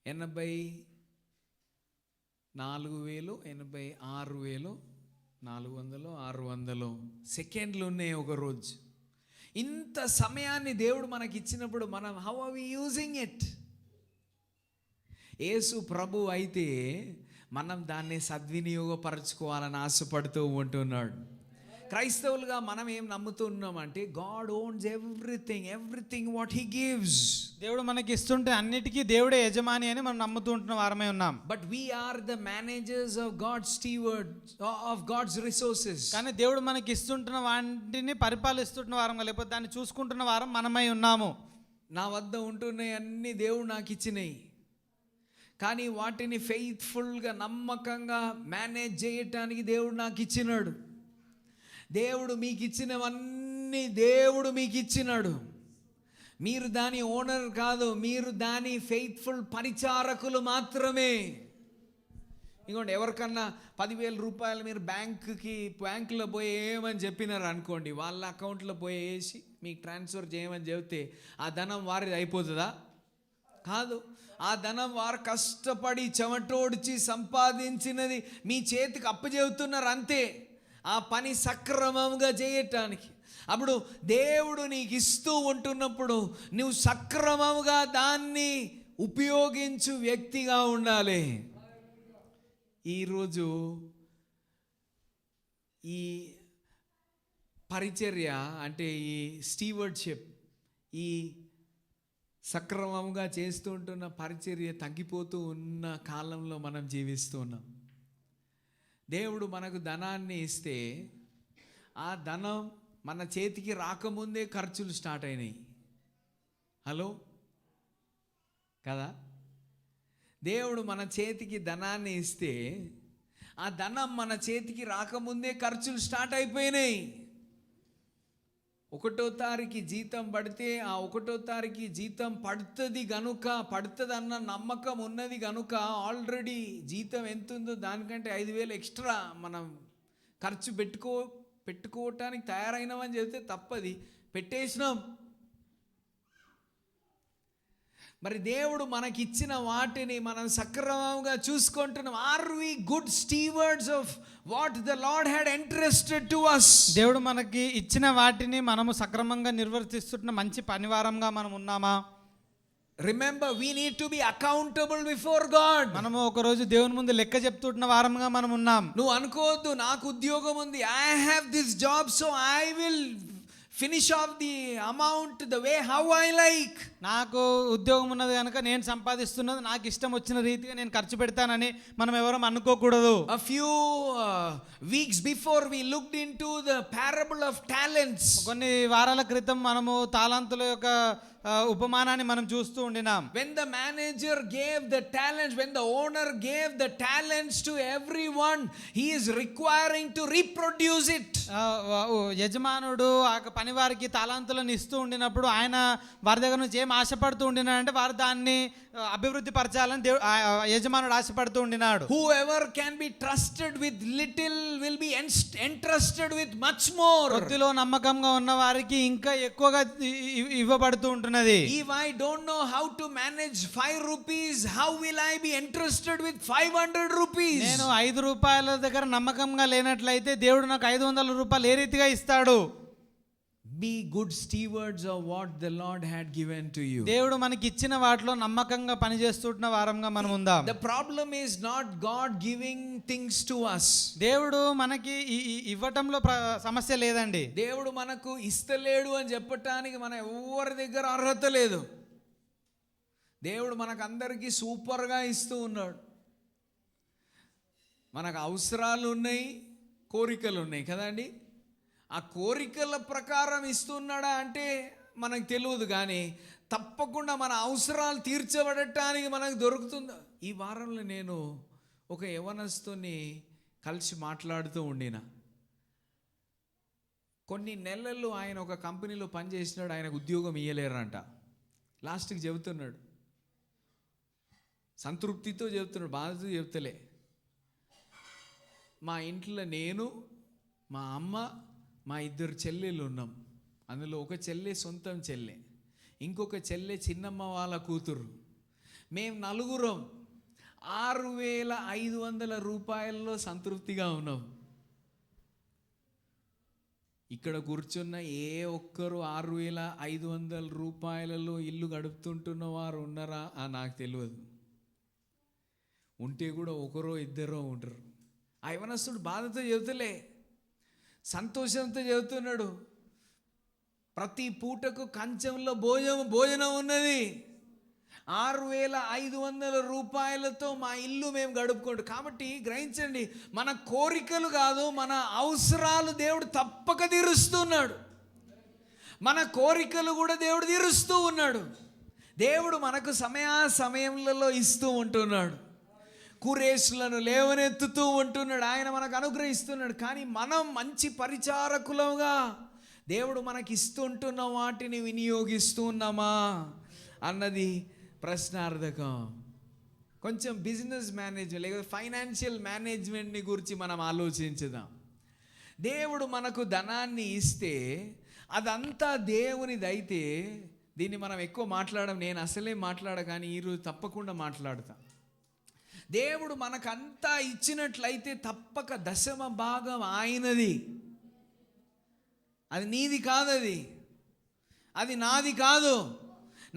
84,000 86,400 600 సెకండ్లు ఉన్నాయి ఒక రోజు. ఇంత సమయాన్ని దేవుడు మనకి ఇచ్చినప్పుడు మనం how are we using it? యేసు ప్రభు అయితే మనం దాన్ని సద్వినియోగపరచుకోవాలని ఆశపడుతూ ఉంటున్నాడు. క్రైస్తవులుగా మనం ఏం నమ్ముతూ ఉన్నామంటే, God owns everything what he gives. దేవుడు మనకి ఇస్తుంటే అన్నిటికీ దేవుడే యజమాని అని మనం నమ్ముతూ ఉంటున్న వారమే ఉన్నాం. But we are the managers of God's stewards of God's resources. కానీ దేవుడు మనకి ఇస్తుంటున్న వాటిని పరిపాలిస్తుంటున్న వారం, లేకపోతే దాన్ని చూసుకుంటున్న వారం మనమై ఉన్నాము. నా వద్ద ఉంటున్నాయి అన్ని దేవుడు నాకు ఇచ్చినాయి, కానీ వాటిని ఫెయిత్ఫుల్గా నమ్మకంగా మేనేజ్ చేయటానికి దేవుడు నాకు ఇచ్చినాడు. దేవుడు మీకు ఇచ్చినవన్నీ దేవుడు మీకు ఇచ్చినాడు. మీరు దాని ఓనర్ కాదు, మీరు దాని ఫెయిత్ఫుల్ పరిచారకులు మాత్రమే. ఇంకోండి, ఎవరికన్నా 10,000 రూపాయలు మీరు బ్యాంకులో పోయి వేయమని చెప్పినారు అనుకోండి, వాళ్ళ అకౌంట్లో పోయి వేసి మీకు ట్రాన్స్ఫర్ చేయమని చెబితే ఆ ధనం వారిది అయిపోతుందా? కాదు. ఆ ధనం వారు కష్టపడి చెమటోడ్చి సంపాదించినది మీ చేతికి అప్పచెబుతున్నారు అంతే, ఆ పని సక్రమంగా చేయటానికి. అప్పుడు దేవుడు నీకు ఇస్తూ ఉంటున్నప్పుడు నువ్వు సక్రమంగా దాన్ని ఉపయోగించు వ్యక్తిగా ఉండాలి. ఈరోజు ఈ పరిచర్య అంటే ఈ స్టీవర్డ్షిప్, ఈ సక్రమంగా చేస్తూ ఉంటున్న పరిచర్య తగ్గిపోతూ ఉన్న కాలంలో మనం జీవిస్తూ ఉన్నాం. దేవుడు మనకు ధనాన్ని ఇస్తే ఆ ధనం మన చేతికి రాకముందే ఖర్చులు స్టార్ట్ అయినాయి. హలో కదా. దేవుడు మన చేతికి ధనాన్ని ఇస్తే ఆ ధనం మన చేతికి రాకముందే ఖర్చులు స్టార్ట్ అయిపోయినాయి. 1వ తారీఖు జీతం పడితే ఆ 1వ తారీఖు జీతం పడుతుంది అన్న నమ్మకం ఉన్నది కనుక ఆల్రెడీ జీతం ఎంత ఉందో దానికంటే 5,000 ఎక్స్ట్రా మనం ఖర్చు పెట్టుకోవటానికి తయారైనామని చెప్తే తప్పది, పెట్టేసినాం. మరి దేవుడు మనకిచ్చిన వాటిని మనం సక్రమంగా చూసుకుంటున్నాం. Are we good stewards of what the Lord had entrusted to us? దేవుడు మనకి ఇచ్చిన వాటిని మనము సక్రమంగా నిర్వర్తిస్తున్న మంచి పనివారంగా మనం ఉన్నామా? Remember, we need to be accountable before God. మనము ఒక రోజు దేవుని ముందు లెక్క చెప్తున్న వారంగా మనం ఉన్నాం. నువ్వు అనుకోవద్దు నాకు ఉద్యోగం ఉంది, I have this job so I will finish off the amount the way how I like. నాకు ఉద్యోగం ఉన్నది కనుక నేను సంపాదిస్తున్నది నాకు ఇష్టం వచ్చిన రీతిగా నేను ఖర్చు పెడతానని మనం ఎవరం అనుకోకూడదు. A few weeks before we looked into the parable of talents. కొన్ని వారాల క్రితం మనము తాలాంతుల యొక్క ఉపమానాన్ని మనం చూస్తూ ఉండినాం. When the manager gave the talents, when the owner gave the talents to everyone, he is requiring to reproduce it. యజమానుడు ఆ పని వారికి తాలాంతులను ఇస్తూ ఉండినప్పుడు ఆయన వారి దగ్గర నుంచి ఏం ఆశపడుతూ ఉండినాడంటే వారు దాన్ని అభివృద్ధి పరచాలని యజమానుడు ఆశపడుతూ ఉండినాడు. Whoever can be trusted with little will be entrusted with much more. కొద్దిలో నమ్మకంగా ఉన్న వారికి ఇంకా ఎక్కువగా ఇవ్వబడుతూ ఉంటున్నది. If I don't know how to manage 5 rupees, how will I be entrusted with 500 rupees? నేను 5 రూపాయల దగ్గర నమ్మకంగా లేనట్లయితే దేవుడు నాకు 500 రూపాయలు ఏ రీతిగా ఇస్తాడు? Be good stewards of what the Lord had given to you. దేవుడు మనకి ఇచ్చిన వాటిలో నమ్మకంగా పనిచేస్తున్న వారంగా మనం ఉందాం. The problem is not God giving things to us. దేవుడు మనకి ఇవ్వటంలో సమస్య లేదండి. దేవుడు మనకు ఇస్తలేడు అని చెప్పటానికి మన ఎవరి దగ్గర అర్హత లేదు. దేవుడు మనకు అందరికీ సూపర్గా ఇస్తూ ఉన్నాడు. మనకు అవసరాలు ఉన్నాయి, కోరికలు ఉన్నాయి కదండి. ఆ కోరికల ప్రకారం ఇస్తున్నాడా అంటే మనకు తెలియదు, కానీ తప్పకుండా మన అవసరాలు తీర్చబడటానికి మనకు దొరుకుతుందా? ఈ వారంలో నేను ఒక యవనస్తుని కలిసి మాట్లాడుతూ ఉండిన. కొన్ని నెలలు ఆయన ఒక కంపెనీలో పనిచేసినాడు, ఆయనకు ఉద్యోగం ఇయ్యలేరంట. లాస్ట్కి చెబుతున్నాడు, సంతృప్తితో చెబుతున్నాడు, బాధతో చెబుతలే. మా ఇంట్లో నేను, మా అమ్మ, మా 2 చెల్లెళ్ళు ఉన్నాం. అందులో ఒక చెల్లె సొంతం చెల్లె, ఇంకొక చెల్లె చిన్నమ్మ వాళ్ళ కూతురు. మేము 4 6,500 రూపాయల్లో సంతృప్తిగా ఉన్నాం. ఇక్కడ కూర్చున్న ఏ ఒక్కరు 6,500 రూపాయలలో ఇల్లు గడుపుతుంటున్న వారు ఉన్నారా నాకు తెలియదు. ఉంటే కూడా ఒకరో ఇద్దరో ఉంటారు. ఆ యవనస్తుడు బాధతో చెబుతలే, సంతోషంతో చెబుతున్నాడు. ప్రతి పూటకు కంచంలో భోజనం ఉన్నది. 6,500 రూపాయలతో మా ఇల్లు మేము గడుపుకుంటాం. కాబట్టి గ్రహించండి, మన కోరికలు కాదు, మన అవసరాలు దేవుడు తప్పక తీరుస్తున్నాడు. మన కోరికలు కూడా దేవుడు తీరుస్తూ ఉన్నాడు. దేవుడు మనకు సమయంలో ఇస్తూ ఉంటున్నాడు. కురేసులను లేవనెత్తుతూ ఉంటున్నాడు. ఆయన మనకు అనుగ్రహిస్తున్నాడు. కానీ మనం మంచి పరిచారకులుగా దేవుడు మనకి ఇస్తుంటున్న వాటిని వినియోగిస్తూ ఉన్నామా అన్నది ప్రశ్నార్థకం. కొంచెం బిజినెస్ మేనేజ్మెంట్ లేకపోతే ఫైనాన్షియల్ మేనేజ్మెంట్ని గురించి మనం ఆలోచించుదాం. దేవుడు మనకు ధనాన్ని ఇస్తే అదంతా దేవునిదైతే, దీన్ని మనం ఎక్కువ మాట్లాడడం, నేను అసలే కానీ ఈరోజు తప్పకుండా మాట్లాడతా. దేవుడు మనకంతా ఇచ్చినట్లయితే తప్పక 10వ భాగం ఆయనది. అది నీది కాదు, అది నాది కాదు.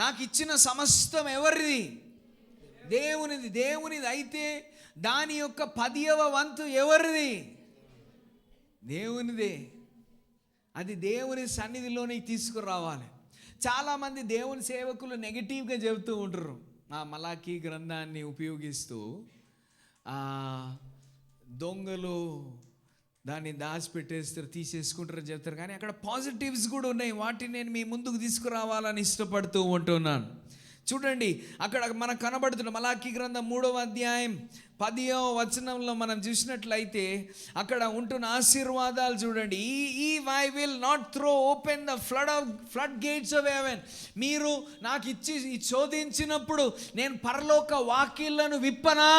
నాకు ఇచ్చిన సమస్తం ఎవరిది? దేవునిది. దేవునిది అయితే దాని యొక్క 10వ వంతు ఎవరిది? దేవునిదే. అది దేవుని సన్నిధిలోనికి తీసుకురావాలి. చాలామంది దేవుని సేవకులు నెగిటివ్గా చెబుతూ ఉంటారు. ఆ మలాకీ గ్రంథాన్ని ఉపయోగిస్తూ దొంగలు దాన్ని దాచిపెట్టేస్తారు, తీసేసుకుంటారని చెప్తారు. కానీ అక్కడ పాజిటివ్స్ కూడా ఉన్నాయి. వాటిని నేను మీ ముందుకు తీసుకురావాలని ఇష్టపడుతూ ఉంటున్నాను. చూడండి, అక్కడ మనకు కనబడుతున్న మలాకీ గ్రంథం 3వ అధ్యాయం 10వ వచనంలో మనం చూసినట్లయితే అక్కడ ఉంటున్న ఆశీర్వాదాలు చూడండి. I will not throw open the flood gates of haven. మీరు నాకు ఇచ్చి శోధించినప్పుడు నేను పరలోక వాకిళ్లను విప్పనా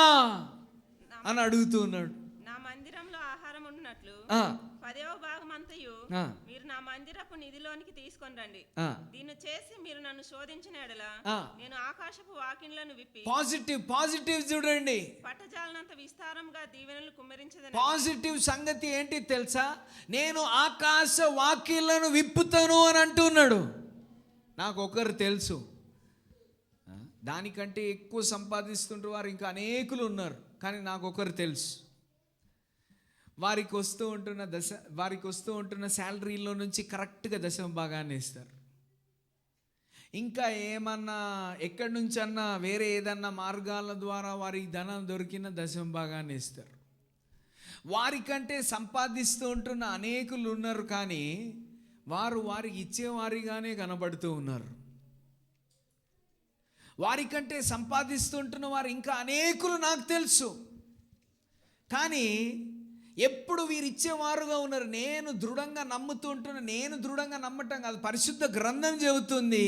అని అడుగుతున్నాడు. నా మందిరంలో ఆహారం ఉండినట్లు 10వ భాగం అంతయు మీరు నా మందిరపు నిధిలోనికి తీసుకొని రండి. దీన్ని చేసి మీరు నన్ను శోధించిన ఎడల నేను ఆకాశపు వాకిళ్లను విప్పి పాజిటివ్ చూడండి. పట్టజాలనంత విస్తారంగా దీవెనలు కుమ్మరించదని. పాజిటివ్ సంగతి ఏంటి తెలుసా? నేను ఆకాశ వాకిళ్లను విప్పుతాను అని అంటున్నాడు. నాకు ఒకరు తెలుసు, దానికంటే ఎక్కువ సంపాదిస్తుంటారు వారు ఇంకా అనేకులు ఉన్నారు. కానీ నాకు ఒకరు తెలుసు, వారికి వస్తూ ఉంటున్న శాలరీలో నుంచి కరెక్ట్గా దశమ భాగాన్ని ఇస్తారు. ఇంకా ఏమన్నా ఎక్కడి నుంచి అన్నా వేరే ఏదన్నా మార్గాల ద్వారా వారికి ధనం దొరికిన దశమ భాగాన్ని ఇస్తారు. వారికంటే సంపాదిస్తూ ఉంటున్న అనేకులు ఉన్నారు, కానీ వారికి ఇచ్చేవారిగానే కనబడుతూ ఉన్నారు. వారికంటే సంపాదిస్తుంటున్న వారు ఇంకా అనేకులు నాకు తెలుసు, కానీ ఎప్పుడు వీరు ఇచ్చేవారుగా ఉన్నారు. నేను దృఢంగా నమ్ముతూ ఉంటున్నా. నేను దృఢంగా నమ్మటం కాదు, పరిశుద్ధ గ్రంథం చెబుతుంది,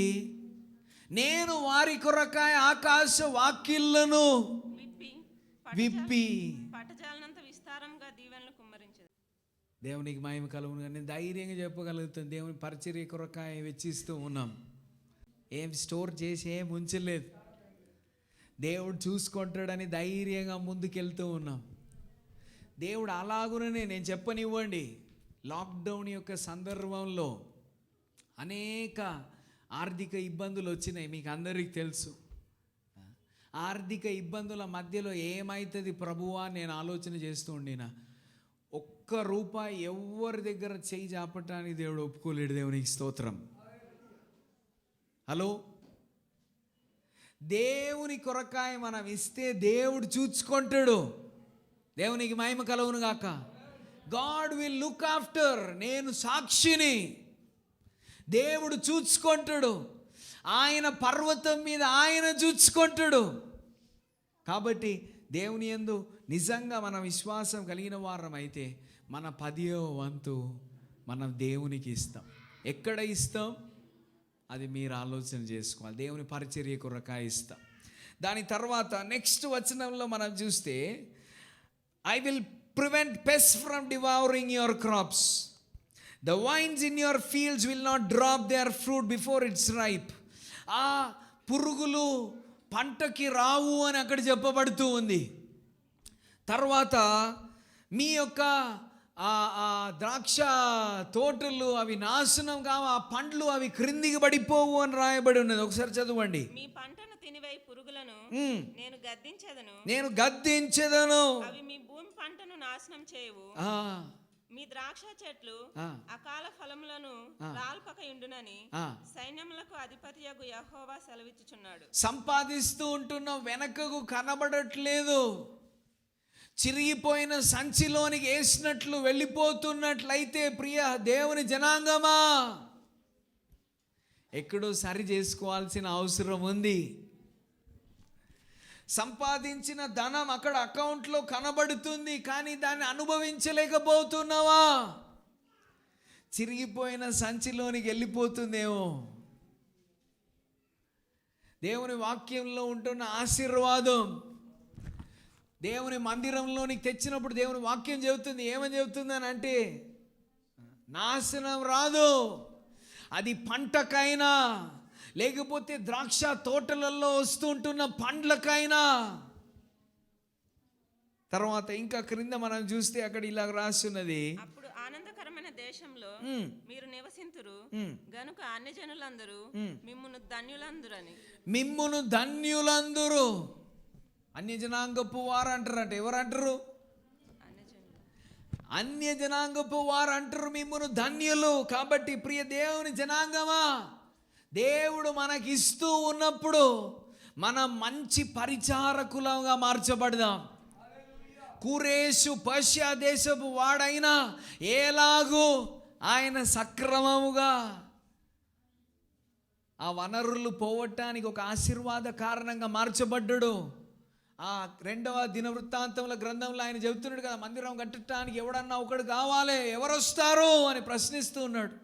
నేను వారి కొరకాయ ఆకాశ వాక్యాలను విప్పి పట్టజాలనంత విస్తారంగా దీవెనలు కుమ్మరించదు. దేవునికి మహిమ కలుగును. కానీ ధైర్యంగా చెప్పగలుగుతాం, దేవుని పరిచర్య కొరకాయ వెచ్చిస్తూ ఉన్నాం. ఏం స్టోర్ చేసి ఏం ఉంచలేదు, దేవుడు చూసుకుంటాడని ధైర్యంగా ముందుకెళ్తూ ఉన్నాం. దేవుడు అలాగుననే నేను చెప్పనివ్వండి, లాక్డౌన్ యొక్క సందర్భంలో అనేక ఆర్థిక ఇబ్బందులు వచ్చినాయి, మీకు అందరికీ తెలుసు. ఆర్థిక ఇబ్బందుల మధ్యలో ఏమవుతుంది ప్రభువా నేను ఆలోచన చేస్తూ ఉండినా, ఒక్క రూపాయి ఎవరి దగ్గర చేయి చాపటానికి దేవుడు ఒప్పుకోలేడు. దేవునికి స్తోత్రం. హలో, దేవుని కొరకాయ మనం ఇస్తే దేవుడు చూసుకుంటాడు. దేవునికి మహిమ కలుగును గాక. God will look after. నేను సాక్షిని, దేవుడు చూసుకుంటాడు. ఆయన పర్వతం మీద ఆయన చూసుకుంటాడు. కాబట్టి దేవుని యందు నిజంగా మన విశ్వాసం కలిగిన వారం అయితే మన 10వ వంతు మనం దేవునికి ఇస్తాం. ఎక్కడ ఇస్తాం అది మీరు ఆలోచన చేసుకోవాలి. దేవుని పరిచర్య కొరకాయ ఇస్తాం. దాని తర్వాత నెక్స్ట్ వచనంలో మనం చూస్తే, I will prevent pests from devouring your crops. The vines in your fields will not drop their fruit before it's ripe. ఆ పురుగులు పంటకి రావు అని అక్కడ చెప్పబడుతూ ఉంది. తర్వాత మీ యొక్క ద్రాక్ష తోటలు అవి నాశనం కావు, ఆ పండ్లు అవి క్రిందికి పడిపోవు అని రాయబడి ఉన్నది. ఒకసారి చదవండి. మీ పంటను తినివే పురుగులను నేను గద్దించెదను, అవి మీ భూమి పంటను నాశనం చేయవు. మీ ద్రాక్ష చెట్లు అకాల ఫలములను రాల్పక ఉండునని సైన్యములకు అధిపతియగు యెహోవా సెలవిచ్చుచున్నాడు. సంపాదిస్తూ ఉంటున్న వెనకకు కనబడట్లేదు, చిరిగిపోయిన సంచిలోనికి వేసినట్లు వెళ్ళిపోతున్నట్లయితే ప్రియ దేవుని జనాంగమా, ఎక్కడో సరి చేసుకోవాల్సిన అవసరం ఉంది. సంపాదించిన ధనం అక్కడ అకౌంట్లో కనబడుతుంది, కానీ దాన్ని అనుభవించలేకపోతున్నావా? చిరిగిపోయిన సంచిలోనికి వెళ్ళిపోతుందేమో. దేవుని వాక్యంలో ఉంటున్న ఆశీర్వాదం దేవుని మందిరంలోనికి తెచ్చినప్పుడు దేవుని వాక్యం చెబుతుంది. ఏమని చెబుతుంది అని అంటే, నాశనం రాదు, అది పంటకైనా లేకపోతే ద్రాక్ష తోటలలో వస్తుంటున్న పండ్లకైనా. తర్వాత ఇంకా క్రింద మనం చూస్తే అక్కడ ఇలా రాస్తున్నది, అప్పుడు ఆనందకరమైన దేశంలో మీరు నివసింతురు గనుక అన్యజనులందరూ మిమ్మును ధన్యులందురని. మిమ్మును ధన్యులందురు. అన్యజనాంగపు వారు అంటారంట. ఎవరు అంటారు? అన్యజనాంగపు వారు అంటారు మిమ్మును ధన్యులు. కాబట్టి ప్రియ దేవుని జనాంగమా, దేవుడు మనకిస్తూ ఉన్నప్పుడు మనం మంచి పరిచారకులుగా మార్చబడదాం. కూరేషు పర్షియా దేశపు వాడైనా ఎలాగూ ఆయన సక్రమముగా ఆ వనరులు పోవటానికి ఒక ఆశీర్వాద కారణంగా మార్చబడ్డాడు. ఆ 2వ దినవృత్తాంతముల గ్రంథంలో ఆయన చెబుతున్నాడు కదా, మందిరం కట్టడానికి ఎవడన్నా ఒకడు కావాలి, ఎవరు వస్తారు అని ప్రశ్నిస్తూ ఉన్నాడు.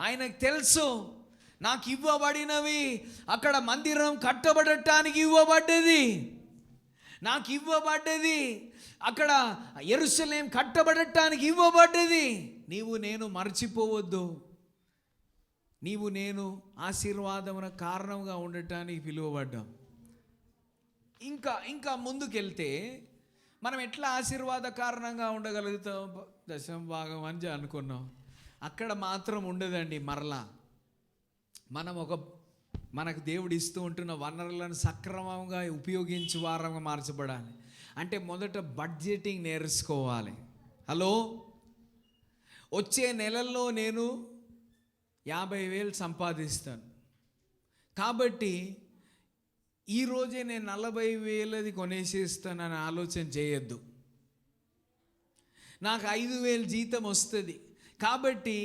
ఆయనకు తెలుసు నాకు ఇవ్వబడినవి అక్కడ మందిరం కట్టబడటానికి ఇవ్వబడ్డది, నాకు ఇవ్వబడ్డది అక్కడ యెరూషలేం కట్టబడటానికి ఇవ్వబడ్డది. నీవు నేను మర్చిపోవద్దు, నీవు నేను ఆశీర్వాదమున కారణంగా ఉండటానికి పిలువబడ్డాం. ఇంకా ముందుకెళ్తే మనం ఎట్లా ఆశీర్వాద కారణంగా ఉండగలుగుతాం? దశమ భాగం అని అనుకున్నాం, అక్కడ మాత్రం ఉండదండి. మరలా మనం మనకు దేవుడు ఇస్తూ ఉంటున్న వనరులను సక్రమంగా ఉపయోగించి వారంగా మార్చబడాలి. అంటే మొదట బడ్జెటింగ్ నేర్చుకోవాలి. హలో, వచ్చే నెలల్లో నేను 50,000 సంపాదిస్తాను కాబట్టి ఈరోజే నేను 40,000 కొనేసేస్తానని ఆలోచన చేయొద్దు. నాకు 5,000 జీతం వస్తుంది కాబట్టి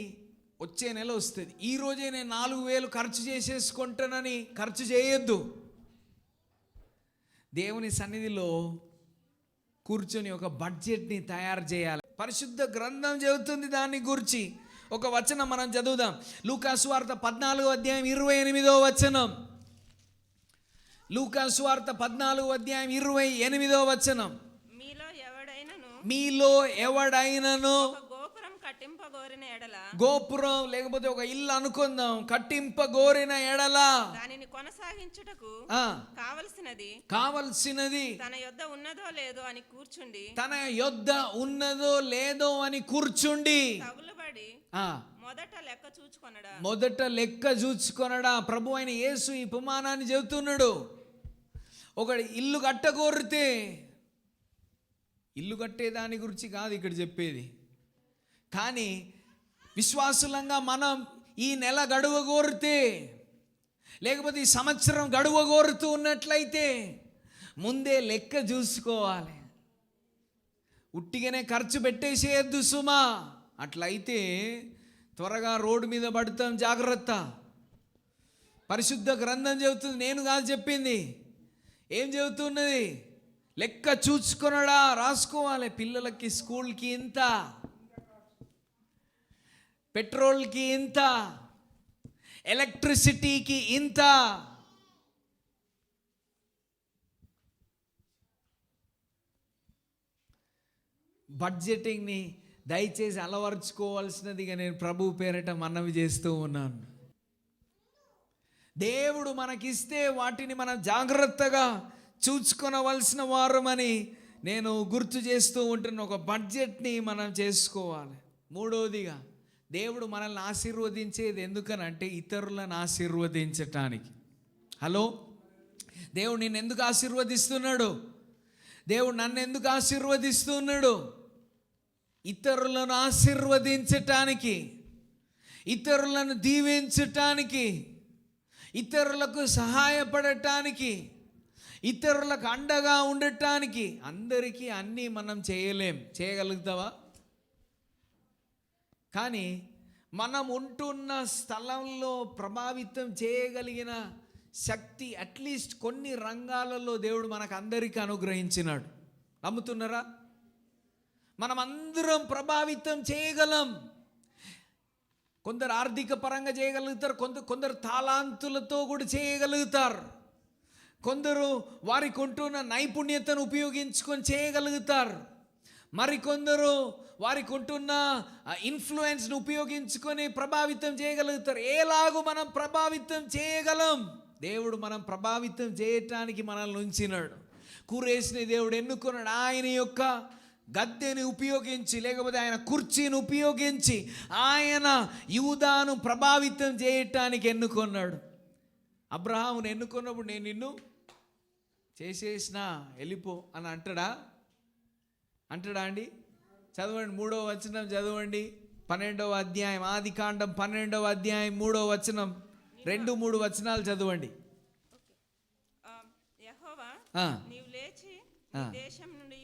వచ్చే నెల వస్తుంది, ఈరోజే నేను 4,000 ఖర్చు చేసేసుకుంటానని ఖర్చు చేయొద్దు. దేవుని సన్నిధిలో కూర్చొని ఒక బడ్జెట్ని తయారు చేయాలి. పరిశుద్ధ గ్రంథం చెబుతుంది దాని గురించి. ఒక వచనం మనం చదువుదాం. లూకా సువార్త 14వ అధ్యాయం 28వ వచనం. లూకా సువార్త 14వ అధ్యాయం 28వ వచనం. మీలో ఎవడైనను గోపురం కట్టింపగోరిన ఎడల, గోపురం లేకపోతే ఒక ఇల్లు అనుకుందాం, కట్టింపగోరిన ఎడల దానిని కొనసాగించుటకు కావలసినది తన యొద్ద ఉన్నదో లేదో అని కూర్చుండి, తన యొద్ద ఉన్నదో లేదో అని కూర్చుండి తగులుబడి మొదట లెక్క చూచుకొనడా. ప్రభు అయిన యేసు ఈ ఉపమానాన్ని చెబుతున్నాడు. ఒకడు ఇల్లు కట్టగోరితే, ఇల్లు కట్టేదాని గురించి కాదు ఇక్కడ చెప్పేది, కానీ విశ్వాసులంగా మనం ఈ నెల గడువ కోరితే లేకపోతే ఈ సంవత్సరం గడువ కోరుతూ ఉన్నట్లయితే ముందే లెక్క చూసుకోవాలి. ఉట్టిగానే ఖర్చు పెట్టేసేయద్దు సుమా. అట్లయితే త్వరగా రోడ్డు మీద పడతాం, జాగ్రత్త. పరిశుద్ధ గ్రంథం చెబుతుంది, నేను కాదు చెప్పింది. ఏం చెబుతున్నది? లెక్క చూసుకొనడా, రాసుకోవాలి. పిల్లలకి స్కూల్కి ఇంత, పెట్రోల్కి ఇంత, ఎలక్ట్రిసిటీకి ఇంత. బడ్జెటింగ్ని దయచేసి అలవర్చుకోవాల్సినదిగా నేను ప్రభు పేరిట మనవి చేస్తూ ఉన్నాను. దేవుడు మనకిస్తే వాటిని మనం జాగ్రత్తగా చూసుకొనవలసిన వారమని నేను గుర్తు చేస్తూ ఉంటున్న ఒక బడ్జెట్ని మనం చేసుకోవాలి. మూడవదిగా, దేవుడు మనల్ని ఆశీర్వదించేది ఎందుకనంటే ఇతరులను ఆశీర్వదించటానికి. హలో, దేవుడు నిన్ను ఎందుకు ఆశీర్వదిస్తున్నాడు? దేవుడు నన్ను ఎందుకు ఆశీర్వదిస్తున్నాడు? ఇతరులను ఆశీర్వదించటానికి, ఇతరులను దీవించటానికి, ఇతరులకు సహాయపడటానికి, ఇతరులకు అండగా ఉండటానికి. అందరికీ అన్నీ మనం చేయగలుగుతావా? కానీ మనం ఉంటున్న స్థలంలో ప్రభావితం చేయగలిగిన శక్తి అట్లీస్ట్ కొన్ని రంగాలలో దేవుడు మనకు అందరికీ అనుగ్రహించినాడు. నమ్ముతున్నారా? మనం అందరం ప్రభావితం చేయగలం. కొందరు ఆర్థిక పరంగా చేయగలుగుతారు, కొందరు తాళాంతులతో కూడా చేయగలుగుతారు, కొందరు వారికి ఉంటున్న నైపుణ్యతను ఉపయోగించుకొని చేయగలుగుతారు, మరికొందరు వారికి ఉంటున్న ఇన్ఫ్లుయెన్స్ను ఉపయోగించుకొని ప్రభావితం చేయగలుగుతారు. ఎలాగూ మనం ప్రభావితం చేయగలం. దేవుడు మనం ప్రభావితం చేయటానికి మనల్ని ఉంచినాడు. కురేష్ని దేవుడు ఎన్నుకున్నాడు. ఆయన యొక్క గద్దెని ఉపయోగించి, లేకపోతే ఆయన కుర్చీని ఉపయోగించి ఆయన యూదాను ప్రభావితం చేయటానికి ఎన్నుకున్నాడు. అబ్రహామును ఎన్నుకున్నప్పుడు నేను నిన్ను చేసేసిన వెళ్ళిపో అని అంటాడా అండి? చదవండి 3వ వచనం చదవండి. 12వ అధ్యాయం, ఆదికాండం 12వ అధ్యాయం 3వ వచనం, 2-3 వచనాలు చదవండి. యెహోవా నీవు లేచి దేశం నుండి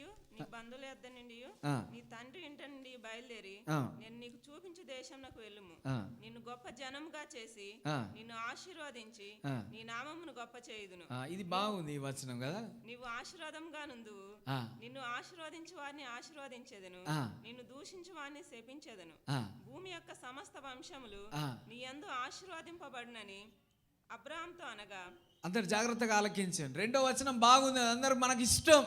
బంధువుల యొద్ద నుండి ఆ. నీ తండ్రి ఇంట నుండి బయలుదేరి ఆ. నేను నీకు చూపించు దేశంలోకి వెళ్ళుము. ఆ. నిన్ను గొప్ప జనముగా చేసి ఆ. నిన్ను ఆశీర్వదించి ఆ. నీ నామమును గొప్ప చేయుదును. ఇది బాగుంది ఈ వచనం కదా. నీవు ఆశీర్వాదంగా నుందువు. ఆ. నిన్ను ఆశీర్వదించు వారిని ఆశీర్వదించెదను, ఆ. నిన్ను దూషించు వారిని శపించెదను. ఆ. భూమి యొక్క సమస్త వంశములు ఆ. నీ యందు ఆశీర్వదింపబడునని అబ్రహాంతో అనగా. అందరు జాగ్రత్తగా ఆలకించండి. రెండో వచనం బాగుంది, అందరు మనకి ఇష్టం.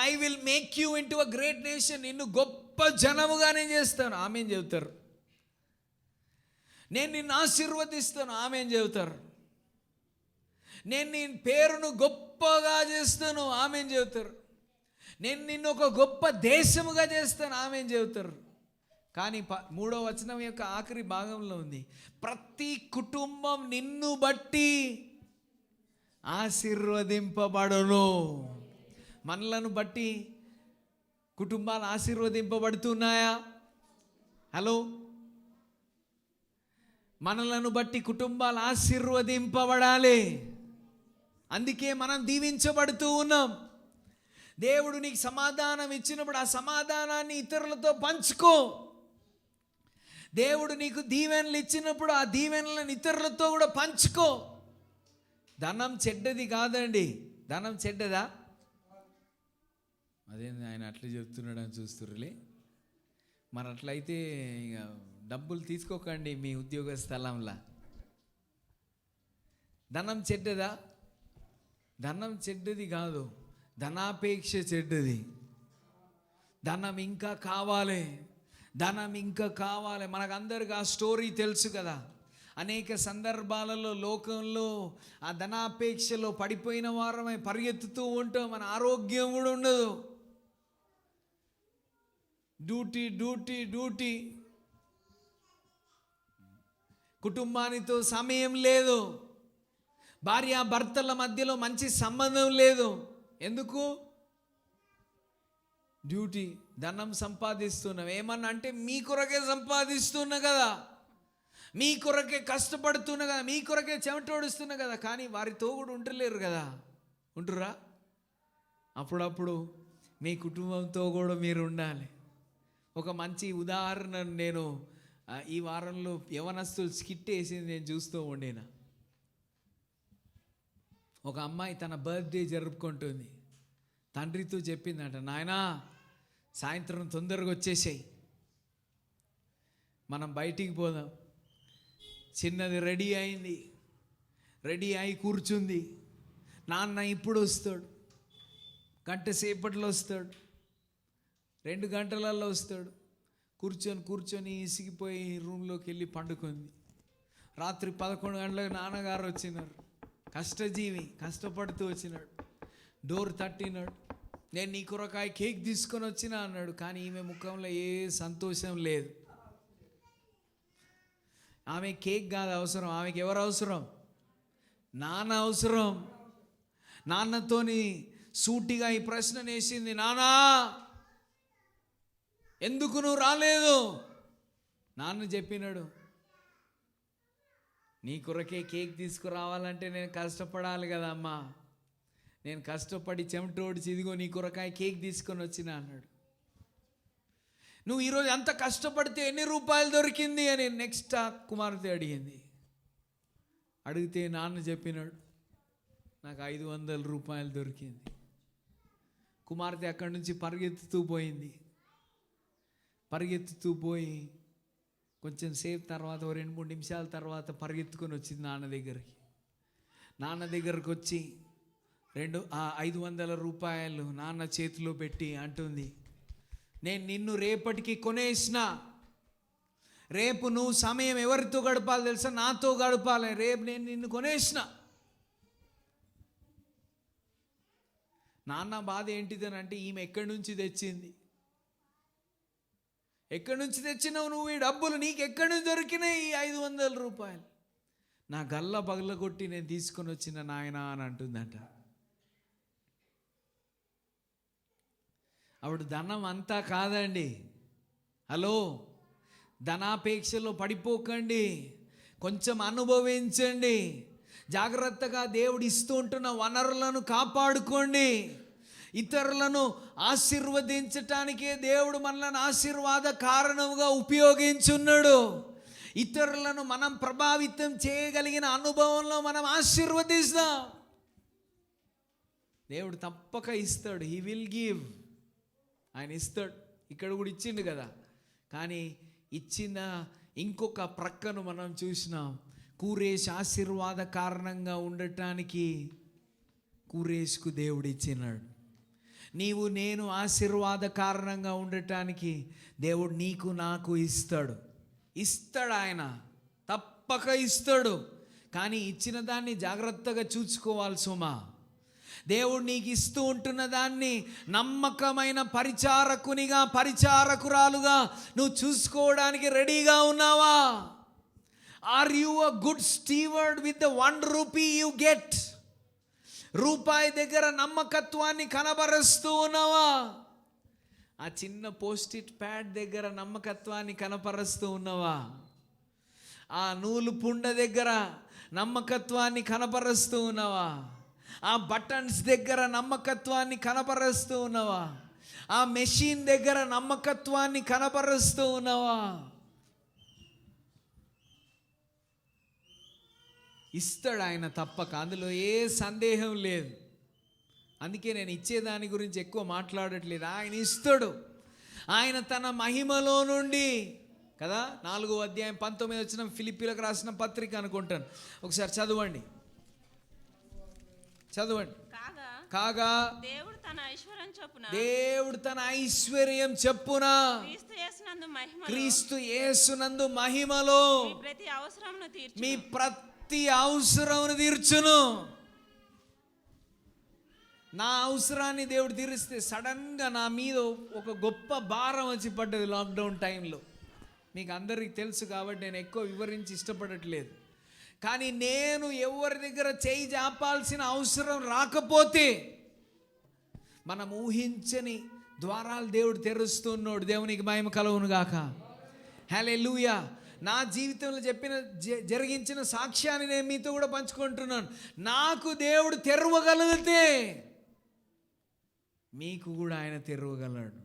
I will make you into a great nation. నిన్ను గొప్ప జనముగానే చేస్తాను, ఆమెన్ చెబుతారు. నేను నిన్ను ఆశీర్వదిస్తాను, ఆమెన్ చెబుతారు. నేను నీ పేరును గొప్పగా చేస్తాను, ఆమెన్ చెబుతారు. నేను నిన్ను ఒక గొప్ప దేశముగా చేస్తాను, ఆమెన్ చెబుతారు. కానీ మూడో వచనం యొక్క ఆఖరి భాగంలో ఉంది, ప్రతి కుటుంబం నిన్ను బట్టి ఆశీర్వదింపబడును. మనలను బట్టి కుటుంబాలు ఆశీర్వదింపబడుతున్నాయా? హలో, మనలను బట్టి కుటుంబాలు ఆశీర్వదింపబడాలి. అందుకే మనం దీవించబడుతూ ఉన్నాం. దేవుడు నీకు సమాధానం ఇచ్చినప్పుడు ఆ సమాధానాన్ని ఇతరులతో పంచుకో. దేవుడు నీకు దీవెనలు ఇచ్చినప్పుడు ఆ దీవెనలను ఇతరులతో కూడా పంచుకో. ధనం చెడ్డది కాదండి. ధనం చెడ్డదా? అదేంది ఆయన అట్లా చెప్తున్నాడు అని చూస్తుర్రులే. మరి అట్లయితే ఇక డబ్బులు తీసుకోకండి మీ ఉద్యోగ స్థలంలో. ధనం చెడ్డదా? ధనం చెడ్డది కాదు, ధనాపేక్ష చెడ్డది. ధనం ఇంకా కావాలి, ధనం ఇంకా కావాలి. మనకందరికి ఆ స్టోరీ తెలుసు కదా. అనేక సందర్భాలలో లోకంలో ఆ ధనాపేక్షలో పడిపోయిన వారమై పరిగెత్తుతూ ఉంటాం. మన ఆరోగ్యం కూడా ఉండదు. డ్యూటీ డ్యూటీ డ్యూటీ, కుటుంబానితో సమయం లేదు, భార్యాభర్తల మధ్యలో మంచి సంబంధం లేదు. ఎందుకు? డ్యూటీ. ధనం సంపాదిస్తున్నాం ఏమన్నా అంటే మీ కొరకే సంపాదిస్తున్నా కదా, మీ కొరకే కష్టపడుతున్నా కదా, మీ కొరకే చెమటోడుస్తున్నా కదా. కానీ వారితో కూడా ఉండలేరు కదా. ఉంటురా? అప్పుడప్పుడు మీ కుటుంబంతో కూడా మీరు ఉండాలి. ఒక మంచి ఉదాహరణ నేను ఈ వారంలో యవనస్తులు స్కిట్ వేసింది నేను చూస్తూ ఉండినా. ఒక అమ్మాయి తన బర్త్డే జరుపుకుంటుంది. తండ్రితో చెప్పిందట, నాయనా సాయంత్రం తొందరగా వచ్చేసాయి, మనం బయటికి పోదాం. చిన్నది రెడీ అయింది, రెడీ అయి కూర్చుంది. నాన్న ఇప్పుడు వస్తాడు, గంట సేపట్లో వస్తాడు, 2 గంటలలో వస్తాడు. కూర్చొని ఇసిగిపోయి రూమ్లోకి వెళ్ళి పండుకుంది. రాత్రి 11 గంటలకు నాన్నగారు వచ్చినారు. కష్టజీవి, కష్టపడుతూ వచ్చినాడు. డోర్ తట్టినాడు. నేను నీ కొరకాయ కేక్ తీసుకొని వచ్చినా అన్నాడు. కానీ ఈమె ముఖంలో ఏ సంతోషం లేదు. ఆమె కేక్ కాదు అవసరం, ఆమెకి ఎవరు అవసరం? నాన్న అవసరం. నాన్నతోని సూటిగా ఈ ప్రశ్న వేసింది, నాన్నా ఎందుకు నువ్వు రాలేదు? నాన్న చెప్పినాడు, నీ కొరకే కేక్ తీసుకురావాలంటే నేను కష్టపడాలి కదా అమ్మా, నేను కష్టపడి చెమటోడిచి ఇదిగో నీ కొరకాయ కేక్ తీసుకొని వచ్చిన అన్నాడు. నువ్వు ఈరోజు ఎంత కష్టపడితే ఎన్ని రూపాయలు దొరికింది అని నెక్స్ట్ ఆ కుమార్తె అడిగింది. అడిగితే నాన్న చెప్పినాడు, నాకు 500 రూపాయలు దొరికింది. కుమార్తె అక్కడి నుంచి పరిగెత్తుతూ పోయి కొంచెం సేపు తర్వాత 2-3 నిమిషాల తర్వాత పరిగెత్తుకొని వచ్చింది నాన్న దగ్గరికి. నాన్న దగ్గరకు వచ్చి 500 రూపాయలు నాన్న చేతిలో పెట్టి అంటుంది, నేను నిన్ను రేపటికి కొనేసిన. రేపు నువ్వు సమయం ఎవరితో గడపాలి తెలుసా? నాతో గడపాలి. రేపు నేను నిన్ను కొనేసిన. నాన్న బాధ ఏంటిదని అంటే, ఈమె ఎక్కడి నుంచి తెచ్చింది? ఎక్కడి నుంచి తెచ్చినావు నువ్వు ఈ డబ్బులు? నీకు ఎక్కడి నుంచి దొరికినాయి ఈ 500 రూపాయలు? నా గల్ల పగలగొట్టి నేను తీసుకొని వచ్చిన నాయన అని అంటుందంట. ఆవిడ ధనం అంతా కాదండి. హలో, ధనాపేక్షలో పడిపోకండి, కొంచెం అనుభవించండి. జాగ్రత్తగా దేవుడు ఇస్తూ ఉంటున్న వనరులను కాపాడుకోండి. ఇతరులను ఆశీర్వదించటానికే దేవుడు మనల్ని ఆశీర్వాద కారణంగా ఉపయోగించున్నాడు. ఇతరులను మనం ప్రభావితం చేయగలిగిన అనుభవంలో మనం ఆశీర్వదిస్తాం. దేవుడు తప్పక ఇస్తాడు. He will give. ఆయన ఇస్తాడు. ఇక్కడ కూడా ఇచ్చిండు కదా. కానీ ఇచ్చిన ఇంకొక ప్రక్కను మనం చూసినాం. కూరేష్ ఆశీర్వాద కారణంగా ఉండటానికి కూరేష్కు దేవుడు ఇచ్చినాడు. నీవు నేను ఆశీర్వాద కారణంగా ఉండటానికి దేవుడు నీకు నాకు ఇస్తాడు. ఆయన తప్పక ఇస్తాడు. కానీ ఇచ్చిన దాన్ని జాగ్రత్తగా చూసుకోవాలి సుమా. దేవుడు నీకు ఇస్తూ ఉంటున్న దాన్ని నమ్మకమైన పరిచారకునిగా, పరిచారకురాలుగా నువ్వు చూసుకోవడానికి రెడీగా ఉన్నావా? Are you a good steward with the 1 rupee you get? రూపాయి దగ్గర నమ్మకత్వాన్ని కనబరుస్తూ ఉన్నావా? ఆ చిన్న పోస్ట్ ఇట్ ప్యాడ్ దగ్గర నమ్మకత్వాన్ని కనపరుస్తూ ఉన్నావా? ఆ నూలు పుండ దగ్గర నమ్మకత్వాన్ని కనపరుస్తూ ఉన్నావా? ఆ బటన్స్ దగ్గర నమ్మకత్వాన్ని కనపరుస్తూ ఉన్నావా? ఆ మెషిన్ దగ్గర నమ్మకత్వాన్ని కనపరుస్తూ ఉన్నావా? ఇస్తాడు ఆయన తప్పక, అందులో ఏ సందేహం లేదు. అందుకే నేను ఇచ్చేదాని గురించి ఎక్కువ మాట్లాడట్లేదు. ఆయన ఇస్తాడు. ఆయన తన మహిమలో నుండి కదా, 4వ అధ్యాయం 19 వచ్చిన ఫిలిప్పీలకు రాసిన పత్రిక అనుకుంటాను. ఒకసారి చదవండి. కాగా దేవుడు తన ఐశ్వర్యం చొప్పున క్రీస్తు యేసునందు మహిమలో మీ ప్రతి అవసరమును తీర్చును. నా అవసరాన్ని దేవుడు తీరిస్తే సడన్గా నా మీద ఒక గొప్ప భారం వచ్చి పడ్డది లాక్డౌన్ టైంలో. మీకు అందరికీ తెలుసు కాబట్టి నేను ఎక్కువ వివరించి ఇష్టపడట్లేదు. కానీ నేను ఎవరి దగ్గర చేయి జాపాల్సిన అవసరం రాకపోతే మనం ఊహించని ద్వారాలు దేవుడు తెరుస్తున్నాడు. దేవునికి మహిమ కలుగును గాక. హల్లెలూయా. నా జీవితంలో జరిగించిన సాక్ష్యాన్ని నేను మీతో కూడా పంచుకుంటున్నాను. నాకు దేవుడు తెరవగలిగితే మీకు కూడా ఆయన తెరవగలడు.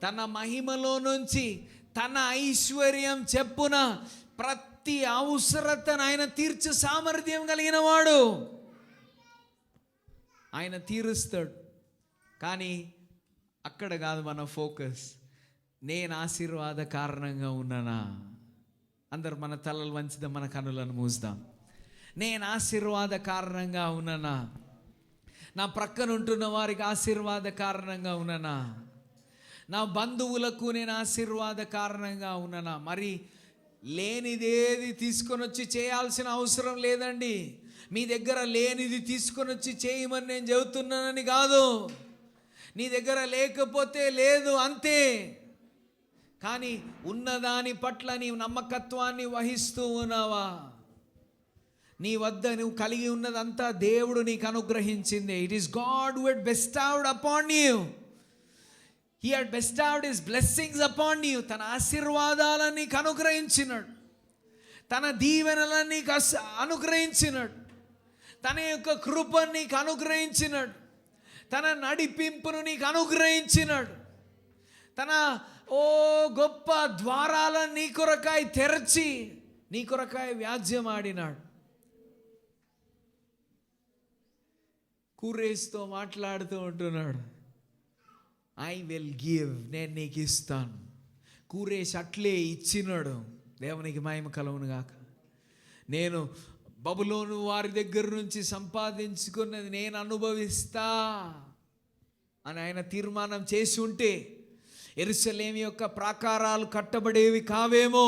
తన మహిమలో నుంచి తన ఐశ్వర్యం చెప్పున ప్రతి అవసరతను ఆయన తీర్చే సామర్థ్యం కలిగిన వాడు. ఆయన తీరుస్తాడు. కానీ అక్కడ కాదు మన ఫోకస్. నేను ఆశీర్వాద కారణంగా ఉన్నానా? అందరు మన తలలు వంచిదాం, మన కన్నులను మూద్దాం. నేను ఆశీర్వాద కారణంగా ఉన్నానా? నా ప్రక్కన ఉంటున్న వారికి ఆశీర్వాద కారణంగా ఉన్నానా? నా బంధువులకు నేను ఆశీర్వాద కారణంగా ఉన్నానా? మరి లేనిదేది తీసుకొని వచ్చి చేయాల్సిన అవసరం లేదండి. మీ దగ్గర లేనిది తీసుకొని వచ్చి చేయమని నేను చెబుతున్నానని కాదు. నీ దగ్గర లేకపోతే లేదు అంతే. కానీ ఉన్నదాని పట్ల నీవు నమ్మకత్వాన్ని వహిస్తూ ఉన్నావా? నీ వద్ద నువ్వు కలిగి ఉన్నదంతా దేవుడు నీకు అనుగ్రహించింది. It is God who had bestowed upon you. He had bestowed his blessings upon you. తన ఆశీర్వాదాలను నీకు అనుగ్రహించినాడు. తన దీవెనలను నీకు అనుగ్రహించినాడు. తన యొక్క కృపను నీకు అనుగ్రహించినాడు. తన నడిపింపును నీకు అనుగ్రహించినాడు. తన గొప్ప ద్వారాలను నీ కొరకాయ తెరచి నీ కొరకాయ వ్యాజ్యం ఆడినాడు. కూరేష్తో మాట్లాడుతూ ఉంటున్నాడు. ఐ విల్ గివ్, నేను నీకు ఇస్తాను. కూరేష్ అట్లే ఇచ్చినాడు. దేవునికి మహిమ కలుగును గాక. నేను బబులోను వారి దగ్గర నుంచి సంపాదించుకున్నది నేను అనుభవిస్తా అని ఆయన తీర్మానం చేసి ఉంటే యెరూషలేము యొక్క ప్రాకారాలు కట్టబడేవి కావేమో.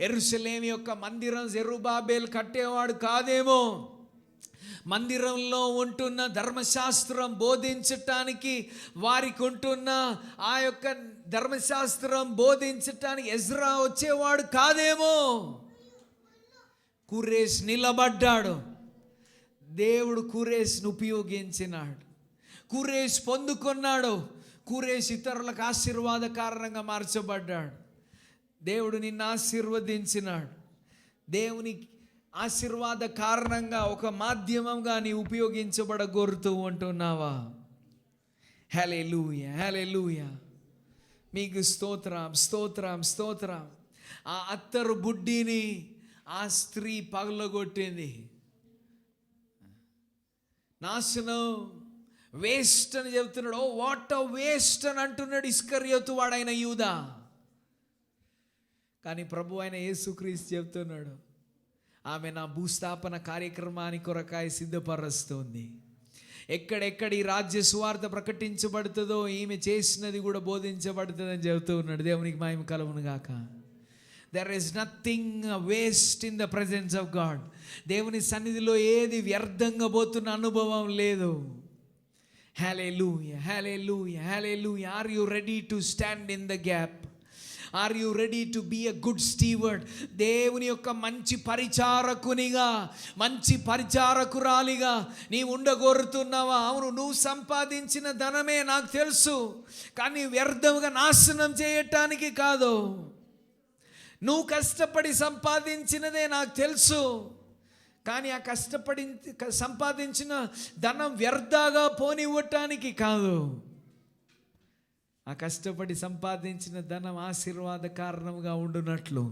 యెరూషలేము యొక్క మందిరం జెరుబ్బాబెలు కట్టేవాడు కాదేమో. మందిరంలో ఉంటున్న ధర్మశాస్త్రం బోధించటానికి వారికి ఉంటున్న ఆ యొక్క ధర్మశాస్త్రం బోధించటానికి ఎజ్రా వచ్చేవాడు కాదేమో. కూరేష్ నిలబడ్డాడు. దేవుడు కూరేష్ను ఉపయోగించినాడు. కూరేష్ పొందుకున్నాడు. కూరేష్ ఇతరులకు ఆశీర్వాద కారణంగా మార్చబడ్డాడు. దేవుడు నిన్ను ఆశీర్వదించినాడు. దేవుని ఆశీర్వాద కారణంగా ఒక మాధ్యమంగా నీ ఉపయోగించబడగోరుతూ ఉంటున్నావా? హల్లెలూయా, హల్లెలూయా. మీకు స్తోత్రం, స్తోత్రం, స్తోత్రం. ఆ అత్తరు బుడ్డిని ఆ స్త్రీ పగలగొట్టింది. నాశనం, వేస్ట్ అని చెబుతున్నాడు. ఓ వాట్ అ వేస్ట్ అని అంటున్నాడు ఇస్కరియోతు వాడైన యూదా. కానీ ప్రభు అయిన యేసుక్రీస్తు చెబుతున్నాడు, ఆమె నా భూస్థాపన కార్యక్రమానికి కొరకాయ సిద్ధపరుస్తుంది. ఎక్కడెక్కడ ఈ రాజ్య సువార్త ప్రకటించబడుతుందో ఈమె చేసినది కూడా బోధించబడుతుందని చెబుతూ ఉన్నాడు. దేవునికి మహిమ కలుగును గాక. There is nothing waste in the presence of God. దేవుని సన్నిధిలో ఏది వ్యర్థంగా పోతున్న అనుభవం లేదు. Hallelujah, hallelujah, hallelujah. Are you ready to stand in the gap? Are you ready to be a good steward? దేవుని యొక్క మంచి పరిచారకునిగా, మంచి పరిచారకురాలిగా నీవు ఉండగోరుతున్నావా? అవును, నువ్వు సంపాదించిన ధనమే నాకు తెలుసు, కానీ వ్యర్థంగా నాశనం చేయటానికి కాదు. నువ్వు కష్టపడి సంపాదించినదే నాకు తెలుసు, కానీ ఆ కష్టపడి సంపాదించిన ధనం వ్యర్థంగా పోనివ్వటానికి కాదు. ఆ కష్టపడి సంపాదించిన ధనం ఆశీర్వాద కారణంగా ఉండునట్లు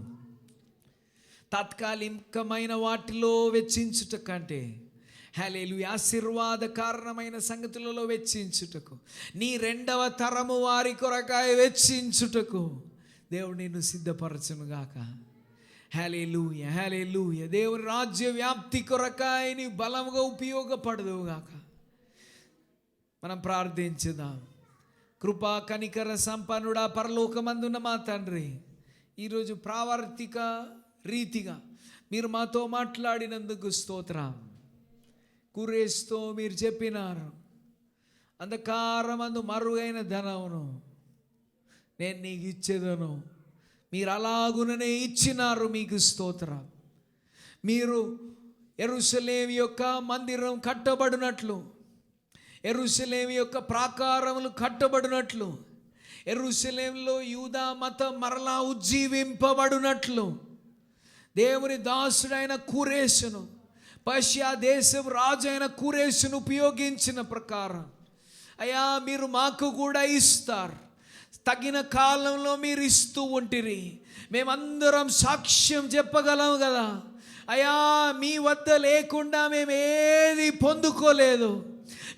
తాత్కాలికమైన వాటిలో వెచ్చించుట కంటే హల్లెలూయా ఆశీర్వాద కారణమైన సంగతులలో వెచ్చించుటకు, నీ రెండవ తరము వారి కొరకాయ వెచ్చించుటకు దేవుడు నిన్ను సిద్ధపరచునుగాక. హల్లెలూయా, హల్లెలూయా. దేవుని రాజ్య వ్యాప్తి కొరకాయ నీ బలముగా ఉపయోగపడదుగాక. మనం ప్రార్థించుదాం. కృపా కనికర సంపన్నుడా, పరలోకమందున్న మా తండ్రి, ఈరోజు ప్రావర్తిక రీతిగా మీరు మాతో మాట్లాడినందుకు స్తోత్రం. కురేస్తో మీరు చెప్పినారు, అంధకారమందు మరుగైన ధనమును నేను నీకు ఇచ్చేదను. మీరు అలాగుననే ఇచ్చినారు, మీకు స్తోత్రం. మీరు యెరూషలేము యొక్క మందిరం కట్టబడినట్లు, యెరూషలేము యొక్క ప్రాకారములు కట్టబడినట్లు, యెరూషలేములో యూదా మతం మరలా ఉజ్జీవింపబడినట్లు దేవుని దాసుడైన కురేషును, పర్షియా దేశపు రాజు అయిన కురేషును ఉపయోగించిన ప్రకారం అయ్యా మీరు మాకు కూడా ఇస్తారు. తగిన కాలంలో మీరు ఇస్తూ ఉంటిరి. మేమందరం సాక్ష్యం చెప్పగలం కదా అయ్యా, మీ వద్ద లేకుండా మేము ఏది పొందుకోలేదు.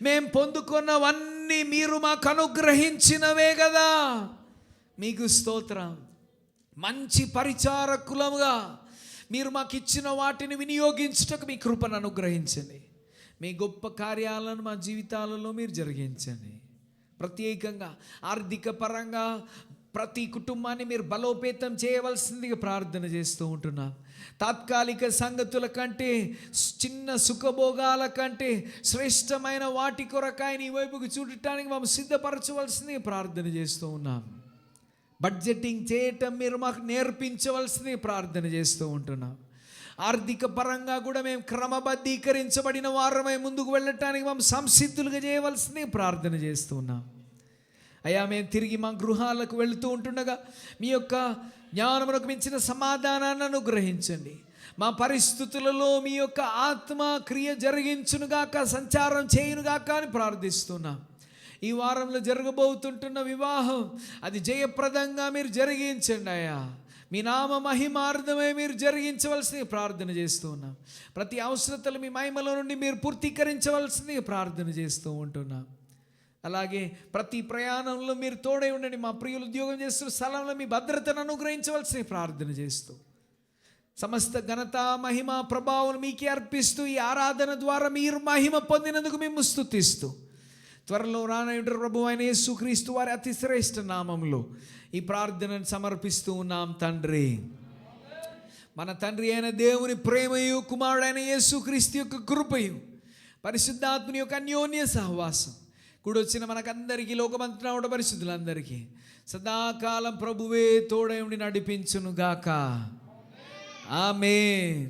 మేము పొందుకున్నవన్నీ మీరు మాకు అనుగ్రహించినవే కదా. మీకు స్తోత్రం. మంచి పరిచారకులముగా మీరు మాకు ఇచ్చిన వాటిని వినియోగించుటకు మీ కృపను అనుగ్రహించండి. మీ గొప్ప కార్యాలను మా జీవితాలలో మీరు జరిగించండి. ప్రత్యేకంగా ఆర్థిక పరంగా ప్రతి కుటుంబాన్ని మీరు బలోపేతం చేయవలసిందిగా ప్రార్థన చేస్తూ ఉంటున్నాం. తాత్కాలిక సంగతుల కంటే, చిన్న సుఖభోగాల కంటే శ్రేష్టమైన వాటి కొరకాయ నీ వైపుకు చూడటానికి మేము సిద్ధపరచవలసిందిగా ప్రార్థన చేస్తూ ఉన్నాం. బడ్జెటింగ్ చేయటం మీరు మాకు నేర్పించవలసింది ప్రార్థన చేస్తూ ఉంటున్నాం. ఆర్థిక పరంగా కూడా మేము క్రమబద్ధీకరించబడిన వారమై ముందుకు వెళ్ళటానికి మేము సంసిద్ధులుగా చేయవలసింది ప్రార్థన చేస్తూ ఉన్నాం. అయ్యా మేము తిరిగి మా గృహాలకు వెళుతూ ఉంటుండగా మీ యొక్క జ్ఞానమునకు మించిన సమాధానాన్ని అనుగ్రహించండి. మా పరిస్థితులలో మీ యొక్క ఆత్మ క్రియ జరిగించునుగాక, సంచారం చేయునుగాక అని ప్రార్థిస్తున్నాం. ఈ వారంలో జరగబోతుంటున్న వివాహం అది జయప్రదంగా మీరు జరిగించండి అయ్యా. మీ నామ మహిమార్థమే మీరు జరిగించవలసింది ప్రార్థన చేస్తూ ఉన్నాం. ప్రతి అవసరతలు మీ మహిమలో నుండి మీరు పూర్తీకరించవలసింది ప్రార్థన చేస్తూ ఉంటున్నాం. అలాగే ప్రతి ప్రయాణంలో మీరు తోడై ఉండండి. మా ప్రియులు ఉద్యోగం చేస్తున్న స్థలంలో మీ భద్రతను అనుగ్రహించవలసింది ప్రార్థన చేస్తూ, సమస్త ఘనత మహిమ ప్రభావం మీకే అర్పిస్తూ, ఈ ఆరాధన ద్వారా మీరు మహిమ పొందినందుకు మేము స్తుతిస్తూ, త్వరలో రానయుడు ప్రభు అయిన యేసుక్రీస్తు వారి అతి శ్రేష్ఠ నామంలో ఈ ప్రార్థనను సమర్పిస్తూ ఉన్నాం తండ్రి. మన తండ్రి అయిన దేవుని ప్రేమయు, కుమారుడైన యేసుక్రీస్తు యొక్క కృపయు, పరిశుద్ధాత్మని యొక్క అన్యోన్య సహవాసం కూడొచ్చిన మనకందరికీ, లోకమంతటా ఉన్న పరిశుద్ధులందరికీ సదాకాలం ప్రభువే తోడై ఉండి నడిపించును గాక. ఆమేన్.